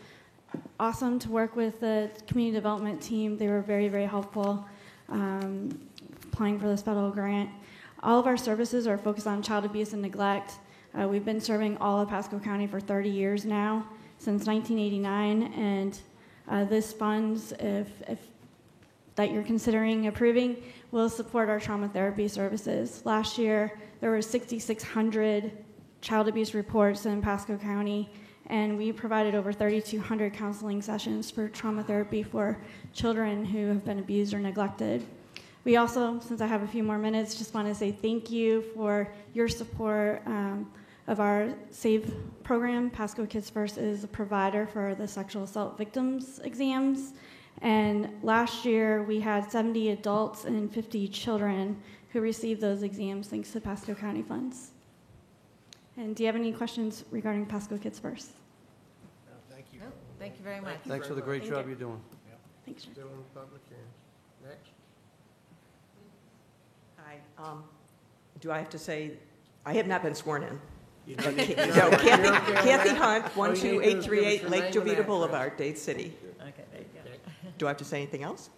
awesome to work with the Community Development team. They were very, very helpful applying for this federal grant. All of our services are focused on child abuse and neglect. We've been serving all of Pasco County for 30 years now, since 1989, and this funds, if that you're considering approving, will support our trauma therapy services. Last year, there were 6,600 child abuse reports in Pasco County, and we provided over 3,200 counseling sessions for trauma therapy for children who have been abused or neglected. We also, since I have a few more minutes, just want to say thank you for your support of our SAVE program. Pasco Kids First is a provider for the sexual assault victims exams. And last year, we had 70 adults and 50 children who received those exams thanks to Pasco County funds. And do you have any questions regarding Pasco Kids First? Thank you. No, thank you very much. Thanks for the great job you're doing. Thanks. Still in public hearings. Next. Hi. Do I have to say, I have not been sworn in. You No, did. Kathy Hunt, All you need to do is give us 12838 your Lake name and Jovita address. Boulevard, Dade City. Okay, there you go. Do I have to say anything else?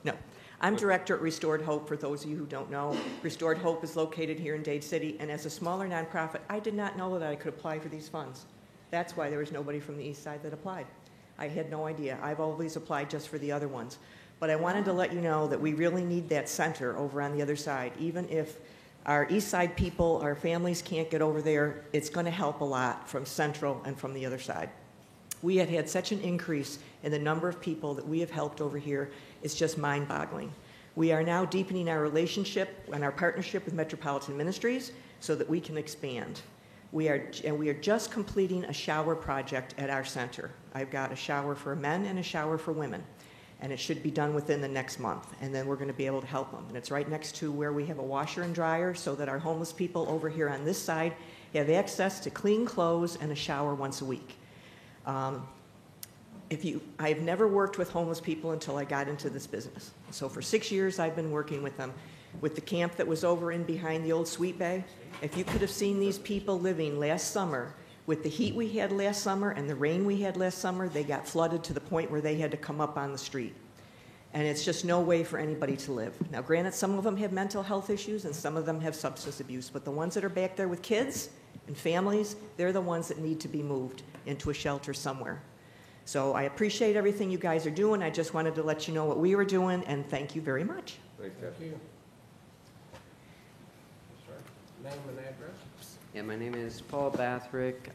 No. I'm director at Restored Hope, for those of you who don't know. Restored Hope is located here in Dade City, and as a smaller nonprofit, I did not know that I could apply for these funds. That's why there was nobody from the east side that applied. I had no idea. I've always applied just for the other ones. But I wanted to let you know that we really need that center over on the other side. Even if our east side people, our families can't get over there, it's going to help a lot from Central and from the other side. We have had such an increase in the number of people that we have helped over here. It's just mind-boggling. We are now deepening our relationship and our partnership with Metropolitan Ministries so that we can expand. We are just completing a shower project at our center. I've got a shower for men and a shower for women, and it should be done within the next month, and then we're going to be able to help them. And it's right next to where we have a washer and dryer so that our homeless people over here on this side have access to clean clothes and a shower once a week. I've never worked with homeless people until I got into this business. So for 6 years, I've been working with them. With the camp that was over in behind the old Sweet Bay, if you could have seen these people living last summer, with the heat we had last summer and the rain we had last summer, they got flooded to the point where they had to come up on the street. And it's just no way for anybody to live. Now, granted, some of them have mental health issues and some of them have substance abuse, but the ones that are back there with kids and families, they're the ones that need to be moved into a shelter somewhere. So I appreciate everything you guys are doing. I just wanted to let you know what we were doing, and thank you very much. Thanks, Thank you. Name and address. Yeah, my name is Paul Bathrick,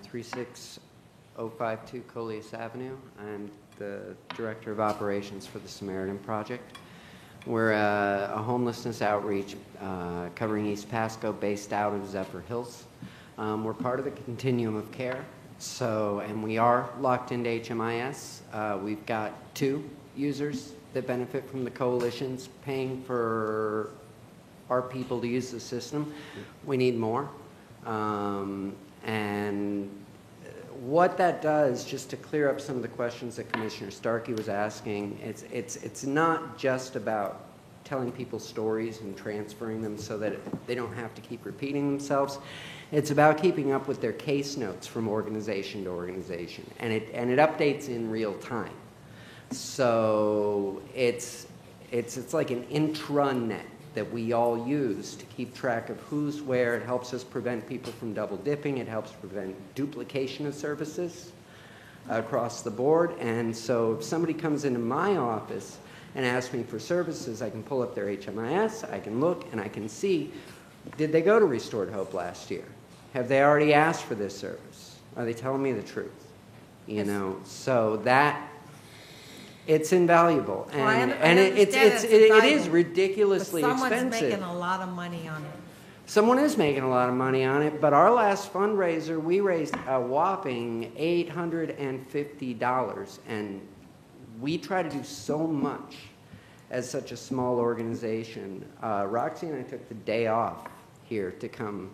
36052 Coleus Avenue. I'm the Director of Operations for the Samaritan Project. We're a homelessness outreach covering East Pasco based out of Zephyr Hills. We're part of the continuum of care, and we are locked into HMIS. We've got 2 users that benefit from the coalitions paying for our people to use the system. We need more. And what that does, just to clear up some of the questions that Commissioner Starkey was asking, it's not just about telling people stories and transferring them so that they don't have to keep repeating themselves. It's about keeping up with their case notes from organization to organization, and it updates in real time. So it's like an intranet that we all use to keep track of who's where. It helps us prevent people from double dipping. It helps prevent duplication of services across the board. And so if somebody comes into my office and asks me for services, I can pull up their HMIS, I can look, and I can see, did they go to Restored Hope last year? Have they already asked for this service? Are they telling me the truth? You know, so that, it's invaluable, and it is ridiculously expensive. Someone's making a lot of money on it. Someone is making a lot of money on it, but our last fundraiser, we raised a whopping $850, and we try to do so much as such a small organization. Roxy and I took the day off volunteer to come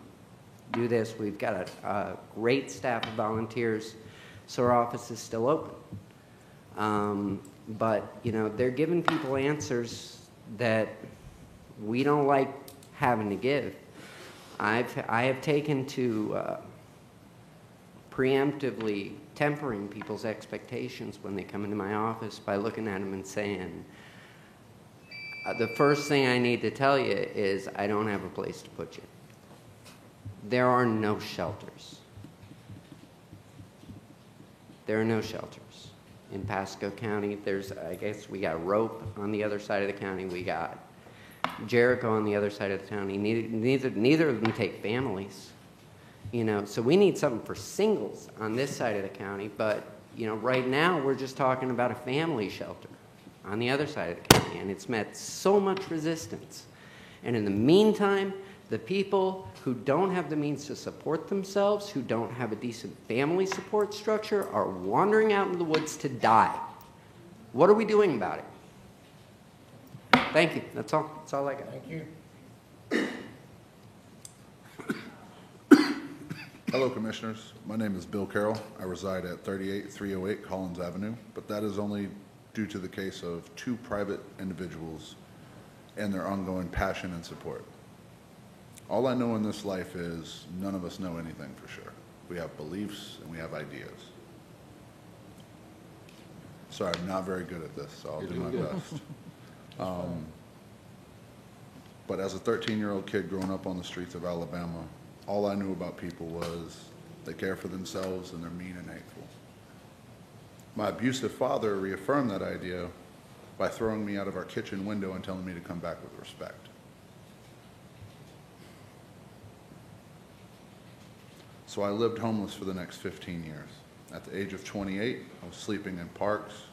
do this. We've got a great staff of volunteers, so our office is still open. But, you know, they're giving people answers that we don't like having to give. I have taken to preemptively tempering people's expectations when they come into my office by looking at them and saying, the first thing I need to tell you is I don't have a place to put you. There are no shelters. There are no shelters. In Pasco County, I guess we got Rope on the other side of the county. We got Jericho on the other side of the county. Neither of them take families, you know. So we need something for singles on this side of the county. But, you know, right now we're just talking about a family shelter on the other side of the county, and it's met so much resistance. And in the meantime, the people who don't have the means to support themselves, who don't have a decent family support structure, are wandering out into the woods to die. What are we doing about it? Thank you. That's all. That's all I got. Thank you. Hello, Commissioners. My name is Bill Carroll. I reside at 38308 Collins Avenue, but that is only due to the case of 2 private individuals and their ongoing passion and support. All I know in this life is none of us know anything for sure. We have beliefs and we have ideas. Sorry, I'm not very good at this, so I'll do my best. But as a 13-year-old kid growing up on the streets of Alabama, all I knew about people was they care for themselves and they're mean and hateful. My abusive father reaffirmed that idea by throwing me out of our kitchen window and telling me to come back with respect. So I lived homeless for the next 15 years. At the age of 28, I was sleeping in parks,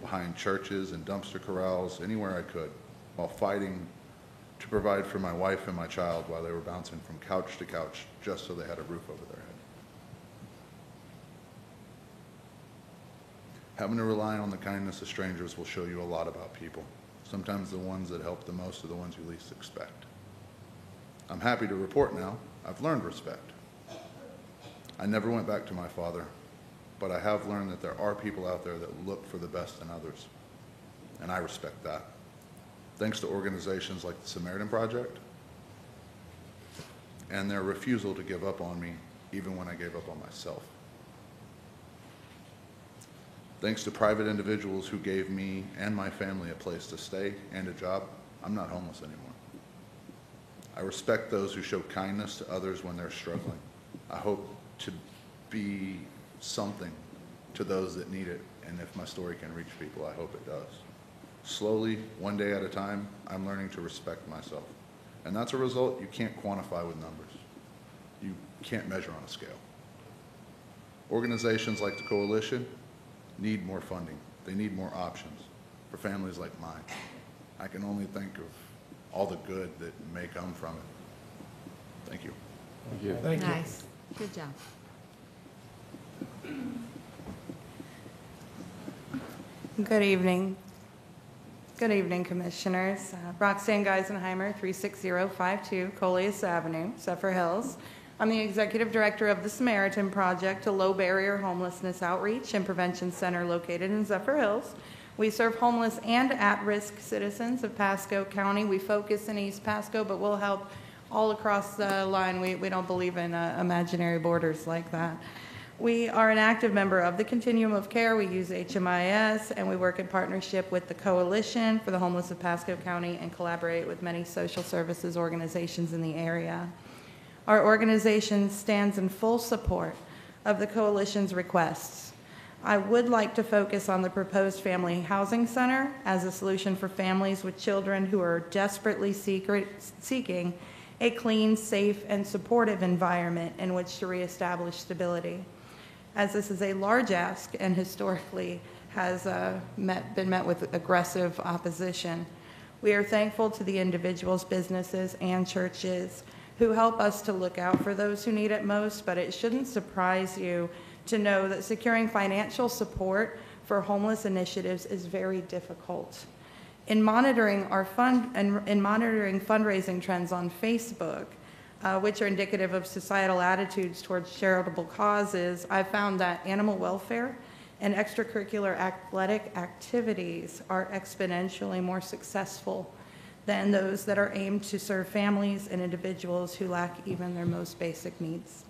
behind churches and dumpster corrals, anywhere I could, while fighting to provide for my wife and my child while they were bouncing from couch to couch just so they had a roof over their head. Having to rely on the kindness of strangers will show you a lot about people. Sometimes the ones that help the most are the ones you least expect. I'm happy to report now, I've learned respect. I never went back to my father, but I have learned that there are people out there that look for the best in others, and I respect that. Thanks to organizations like the Samaritan Project and their refusal to give up on me, even when I gave up on myself. Thanks to private individuals who gave me and my family a place to stay and a job, I'm not homeless anymore. I respect those who show kindness to others when they're struggling. I hope to be something to those that need it, and if my story can reach people, I hope it does. Slowly, one day at a time, I'm learning to respect myself. And that's a result you can't quantify with numbers. You can't measure on a scale. Organizations like the Coalition need more funding. They need more options for families like mine. I can only think of all the good that may come from it. Thank you. Thank you. Thank you. Nice. Good job. Good evening. Good evening, Commissioners. Roxanne Geisenheimer, 36052 Coleus Avenue, Zephyr Hills. I'm the Executive Director of the Samaritan Project, a low-barrier homelessness outreach and prevention center located in Zephyr Hills. We serve homeless and at-risk citizens of Pasco County. We focus in East Pasco, but we'll help all across the line. We don't believe in imaginary borders like that. We are an active member of the Continuum of Care. We use HMIS, and we work in partnership with the Coalition for the Homeless of Pasco County and collaborate with many social services organizations in the area. Our organization stands in full support of the Coalition's requests. I would like to focus on the proposed family housing center as a solution for families with children who are desperately seeking a clean, safe, and supportive environment in which to reestablish stability. As this is a large ask and historically has been met with aggressive opposition, we are thankful to the individuals, businesses, and churches who help us to look out for those who need it most, but it shouldn't surprise you to know that securing financial support for homeless initiatives is very difficult. In monitoring fundraising trends on Facebook, which are indicative of societal attitudes towards charitable causes, I found that animal welfare and extracurricular athletic activities are exponentially more successful than those that are aimed to serve families and individuals who lack even their most basic needs.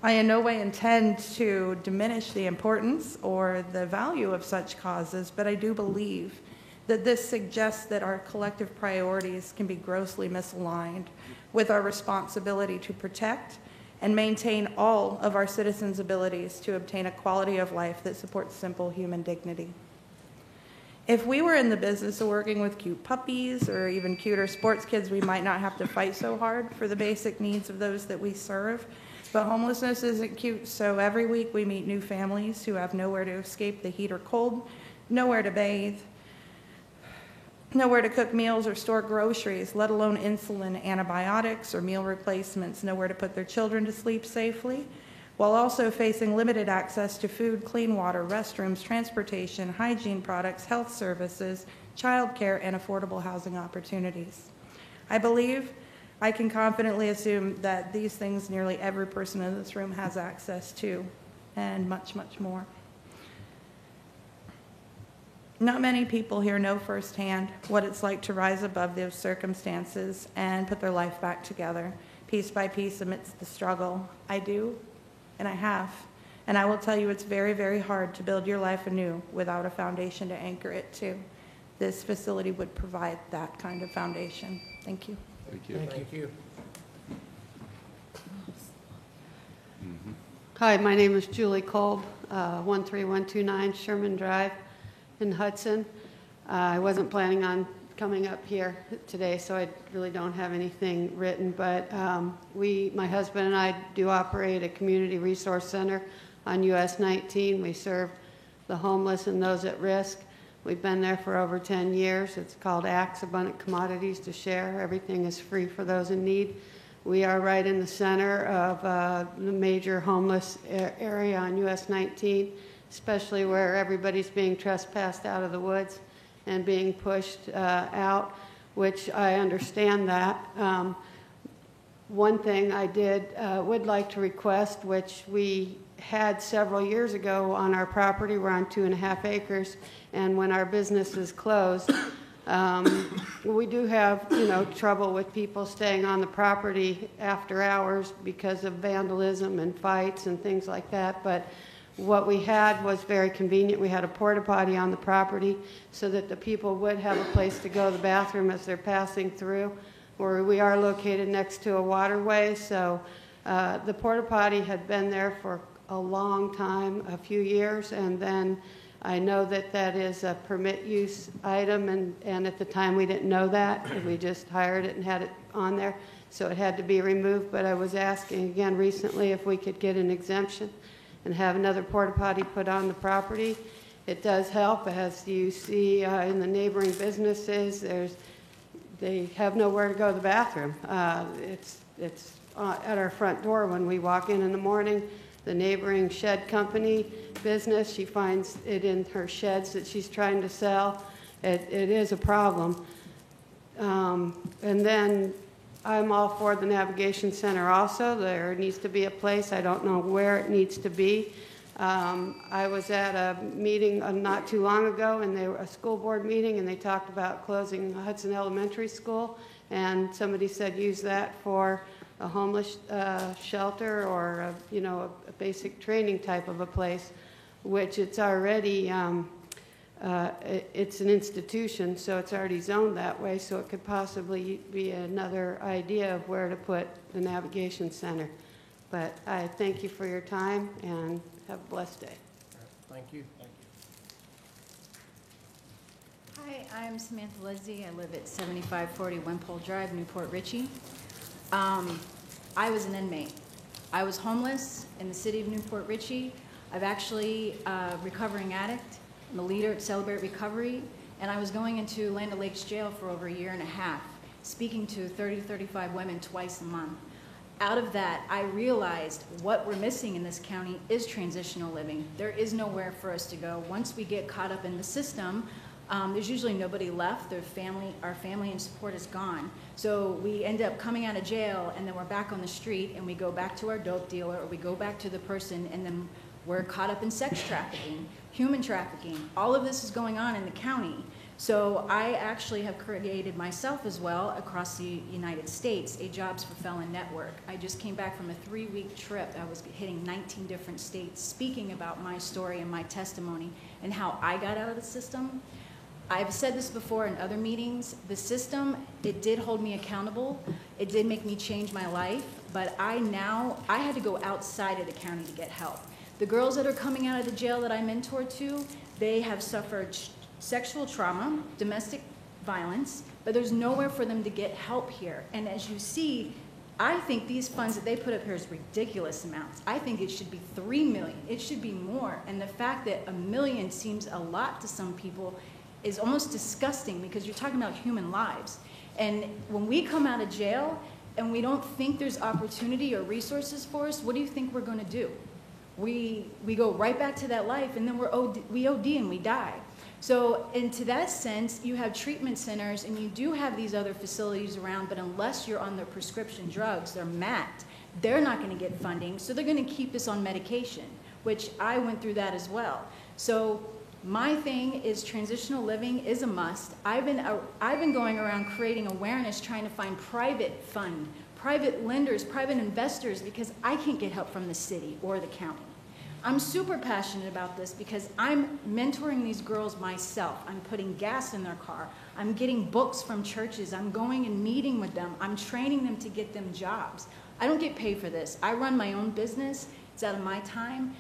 I in no way intend to diminish the importance or the value of such causes, but I do believe that this suggests that our collective priorities can be grossly misaligned with our responsibility to protect and maintain all of our citizens' abilities to obtain a quality of life that supports simple human dignity. If we were in the business of working with cute puppies or even cuter sports kids, we might not have to fight so hard for the basic needs of those that we serve. But homelessness isn't cute, so every week we meet new families who have nowhere to escape the heat or cold, nowhere to bathe, nowhere to cook meals or store groceries, let alone insulin, antibiotics, or meal replacements, nowhere to put their children to sleep safely, while also facing limited access to food, clean water, restrooms, transportation, hygiene products, health services, childcare, and affordable housing opportunities. I believe I can confidently assume that these things nearly every person in this room has access to, and much, much more. Not many people here know firsthand what it's like to rise above those circumstances and put their life back together, piece by piece amidst the struggle. I do, and I have. And I will tell you it's very, very hard to build your life anew without a foundation to anchor it to. This facility would provide that kind of foundation. Thank you. Thank you. Thank you. Hi, my name is Julie Kolb, 13129 Sherman Drive in Hudson. I wasn't planning on coming up here today, so I really don't have anything written, but my husband and I do operate a community resource center on US 19. We serve the homeless and those at risk. We've been there for over 10 years. It's called ACTS, Abundant Commodities to Share. Everything is free for those in need. We are right in the center of the major homeless area on US 19, especially where everybody's being trespassed out of the woods and being pushed out, which I understand that. One thing I would like to request, which we had several years ago on our property, we're on 2.5 acres, and when our business is closed, we do have, trouble with people staying on the property after hours because of vandalism and fights and things like that, but what we had was very convenient. We had a porta potty on the property so that the people would have a place to go to the bathroom as they're passing through, where we are located next to a waterway, so the porta potty had been there for a long time, a few years, and then I know that that is a permit use item, and at the time we didn't know that. We just hired it and had it on there, so it had to be removed, but I was asking again recently if we could get an exemption and have another porta potty put on the property. It does help, as you see in the neighboring businesses. They have nowhere to go to the bathroom. It's at our front door when we walk in the morning. The neighboring shed company business, she finds it in her sheds that she's trying to sell. It is a problem. And then I'm all for the Navigation Center also. There needs to be a place. I don't know where it needs to be. I was at a meeting not too long ago, and a school board meeting, and they talked about closing Hudson Elementary School, and somebody said use that for a homeless shelter or a basic training type of a place, which it's already it's an institution, so it's already zoned that way, so it could possibly be another idea of where to put the Navigation Center. But I thank you for your time and have a blessed day. Thank you. Hi, I'm Samantha Leslie. I live at 7540 Wimpole Drive, Newport Richey. I was an inmate. I was homeless in the city of Newport Richey. I'm actually a recovering addict. I'm a leader at Celebrate Recovery, and I was going into Land O'Lakes jail for over 1.5 years, speaking to 30 to 35 women twice a month. Out of that, I realized what we're missing in this county is transitional living. There is nowhere for us to go. Once we get caught up in the system, there's usually nobody left. Our family and support is gone. So we end up coming out of jail, and then we're back on the street, and we go back to our dope dealer, or we go back to the person, and then we're caught up in sex trafficking, human trafficking. All of this is going on in the county. So I actually have created myself as well across the United States a Jobs for Felon network. I just came back from a 3-week trip. I was hitting 19 different states speaking about my story and my testimony and how I got out of the system. I've said this before in other meetings. The system, it did hold me accountable. It did make me change my life, but I had to go outside of the county to get help. The girls that are coming out of the jail that I mentor to, they have suffered sexual trauma, domestic violence, but there's nowhere for them to get help here. And as you see, I think these funds that they put up here is ridiculous amounts. I think it should be $3 million. It should be more. And the fact that $1 million seems a lot to some people is almost disgusting, because you're talking about human lives. And when we come out of jail and we don't think there's opportunity or resources for us, what do you think we're going to do? We go right back to that life, and then we OD and we die. So, into that sense, you have treatment centers, and you do have these other facilities around, but unless you're on their prescription drugs, they're MAT, they're not going to get funding, so they're going to keep us on medication, which I went through that as well. So, my thing is transitional living is a must. I've been going around creating awareness, trying to find private fund, private lenders, private investors, because I can't get help from the city or the county. I'm super passionate about this because I'm mentoring these girls myself. I'm putting gas in their car. I'm getting books from churches. I'm going and meeting with them. I'm training them to get them jobs. I don't get paid for this. I run my own business. It's out of my time.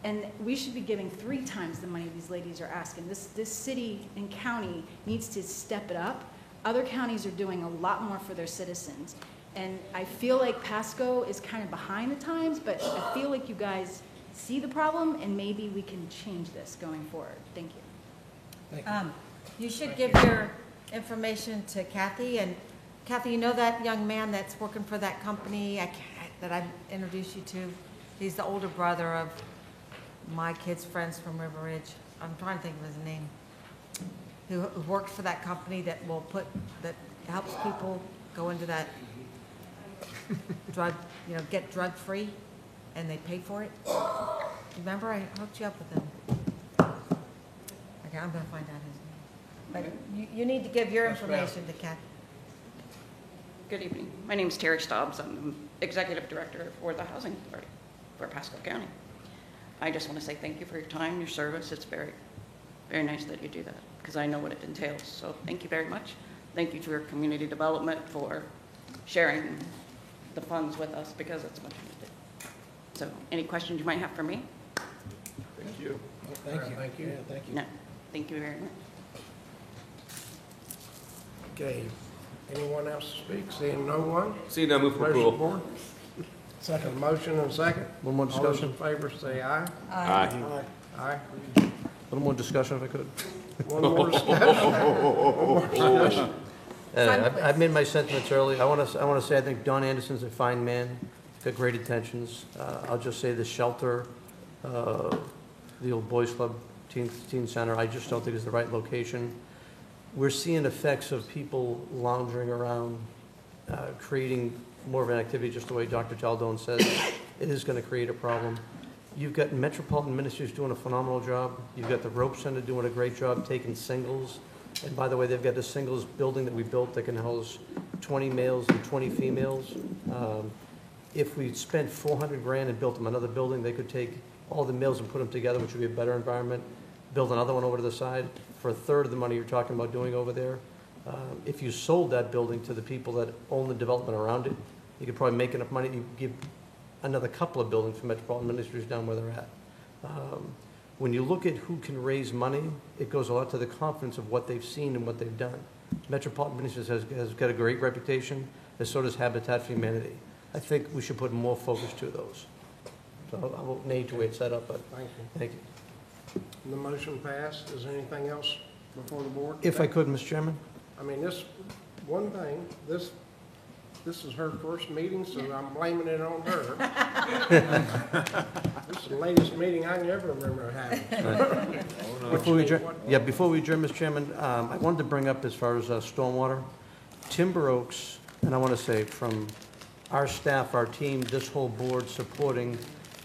And we should be giving 3 times the money these ladies are asking. This city and county needs to step it up. Other counties are doing a lot more for their citizens. And I feel like Pasco is kind of behind the times, but I feel like you guys see the problem, and maybe we can change this going forward. Thank you. You should give your information to Kathy. And Kathy, you know that young man that's working for that company that I introduced you to? He's the older brother of my kids' friends from River Ridge. I'm trying to think of his name. Who works for that company that helps people go into that drug, get drug free, and they pay for it. Remember, I hooked you up with them. Okay, I'm gonna find out his name. But you need to give your information to Kathy. Good evening. My name is Terry Stobbs. I'm the Executive Director for the Housing Authority for Pasco County. I just want to say thank you for your time, your service. It's very, very nice that you do that, because I know what it entails. So thank you very much. Thank you to your community development for sharing the funds with us, because it's much needed. So any questions you might have for me? Thank you. Thank you. Thank you. Yeah, thank you. No, thank you very much. Okay, anyone else to speak? Seeing no one? Seeing none, move for Motion approval. board. Second. Motion and second. One more discussion. All those in favor say aye. Aye. Aye. A little more discussion if I could. One more discussion. One more discussion. I've made my sentiments early. I want to say I think Don Anderson's a fine man. He's got great intentions. I'll just say the shelter, the old boys club, teen center, I just don't think is the right location. We're seeing effects of people lounging around, creating more of an activity, just the way Dr. Taldone says. It is going to create a problem. You've got Metropolitan Ministries doing a phenomenal job. You've got the Rope Center doing a great job taking singles. And by the way, they've got a singles building that we built that can house 20 males and 20 females. If we spent $400,000 and built them another building, they could take all the males and put them together, which would be a better environment, build another one over to the side for a third of the money you're talking about doing over there. If you sold that building to the people that own the development around it, you could probably make enough money to give another couple of buildings for Metropolitan Ministries down where they're at. When you look at who can raise money, it goes a lot to the confidence of what they've seen and what they've done. Metropolitan Ministries has got a great reputation, and so does Habitat for Humanity. I think we should put more focus to those. So I won't name the way it's set up, but thank you. The motion passed. Is there anything else before the board? If I could, Mr. Chairman? I mean, this, one thing, this this is her first meeting, so I'm blaming it on her. This is the latest meeting I can ever remember having. Before we adjourn, Mr. Chairman, I wanted to bring up as far as stormwater, Timber Oaks, and I want to say from our staff, our team, this whole board supporting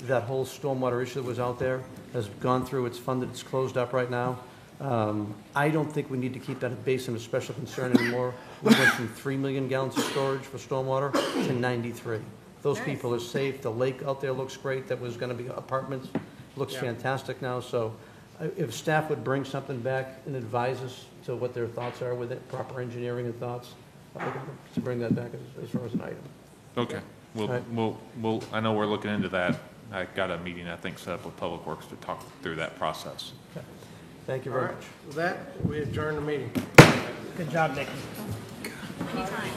that whole stormwater issue that was out there, has gone through, it's funded, it's closed up right now. I don't think we need to keep that a basin of special concern anymore. We went from 3 million gallons of storage for stormwater to 93. Those people are safe. The lake out there looks great. That was going to be apartments. Looks fantastic now. So if staff would bring something back and advise us to what their thoughts are with it, proper engineering and thoughts, to bring that back as far as an item. Okay. We'll, I know we're looking into that. I got a meeting, I think, set up with Public Works to talk through that process. Okay. Thank you very much. With that, we adjourn the meeting. Good job, Nikki. Anytime.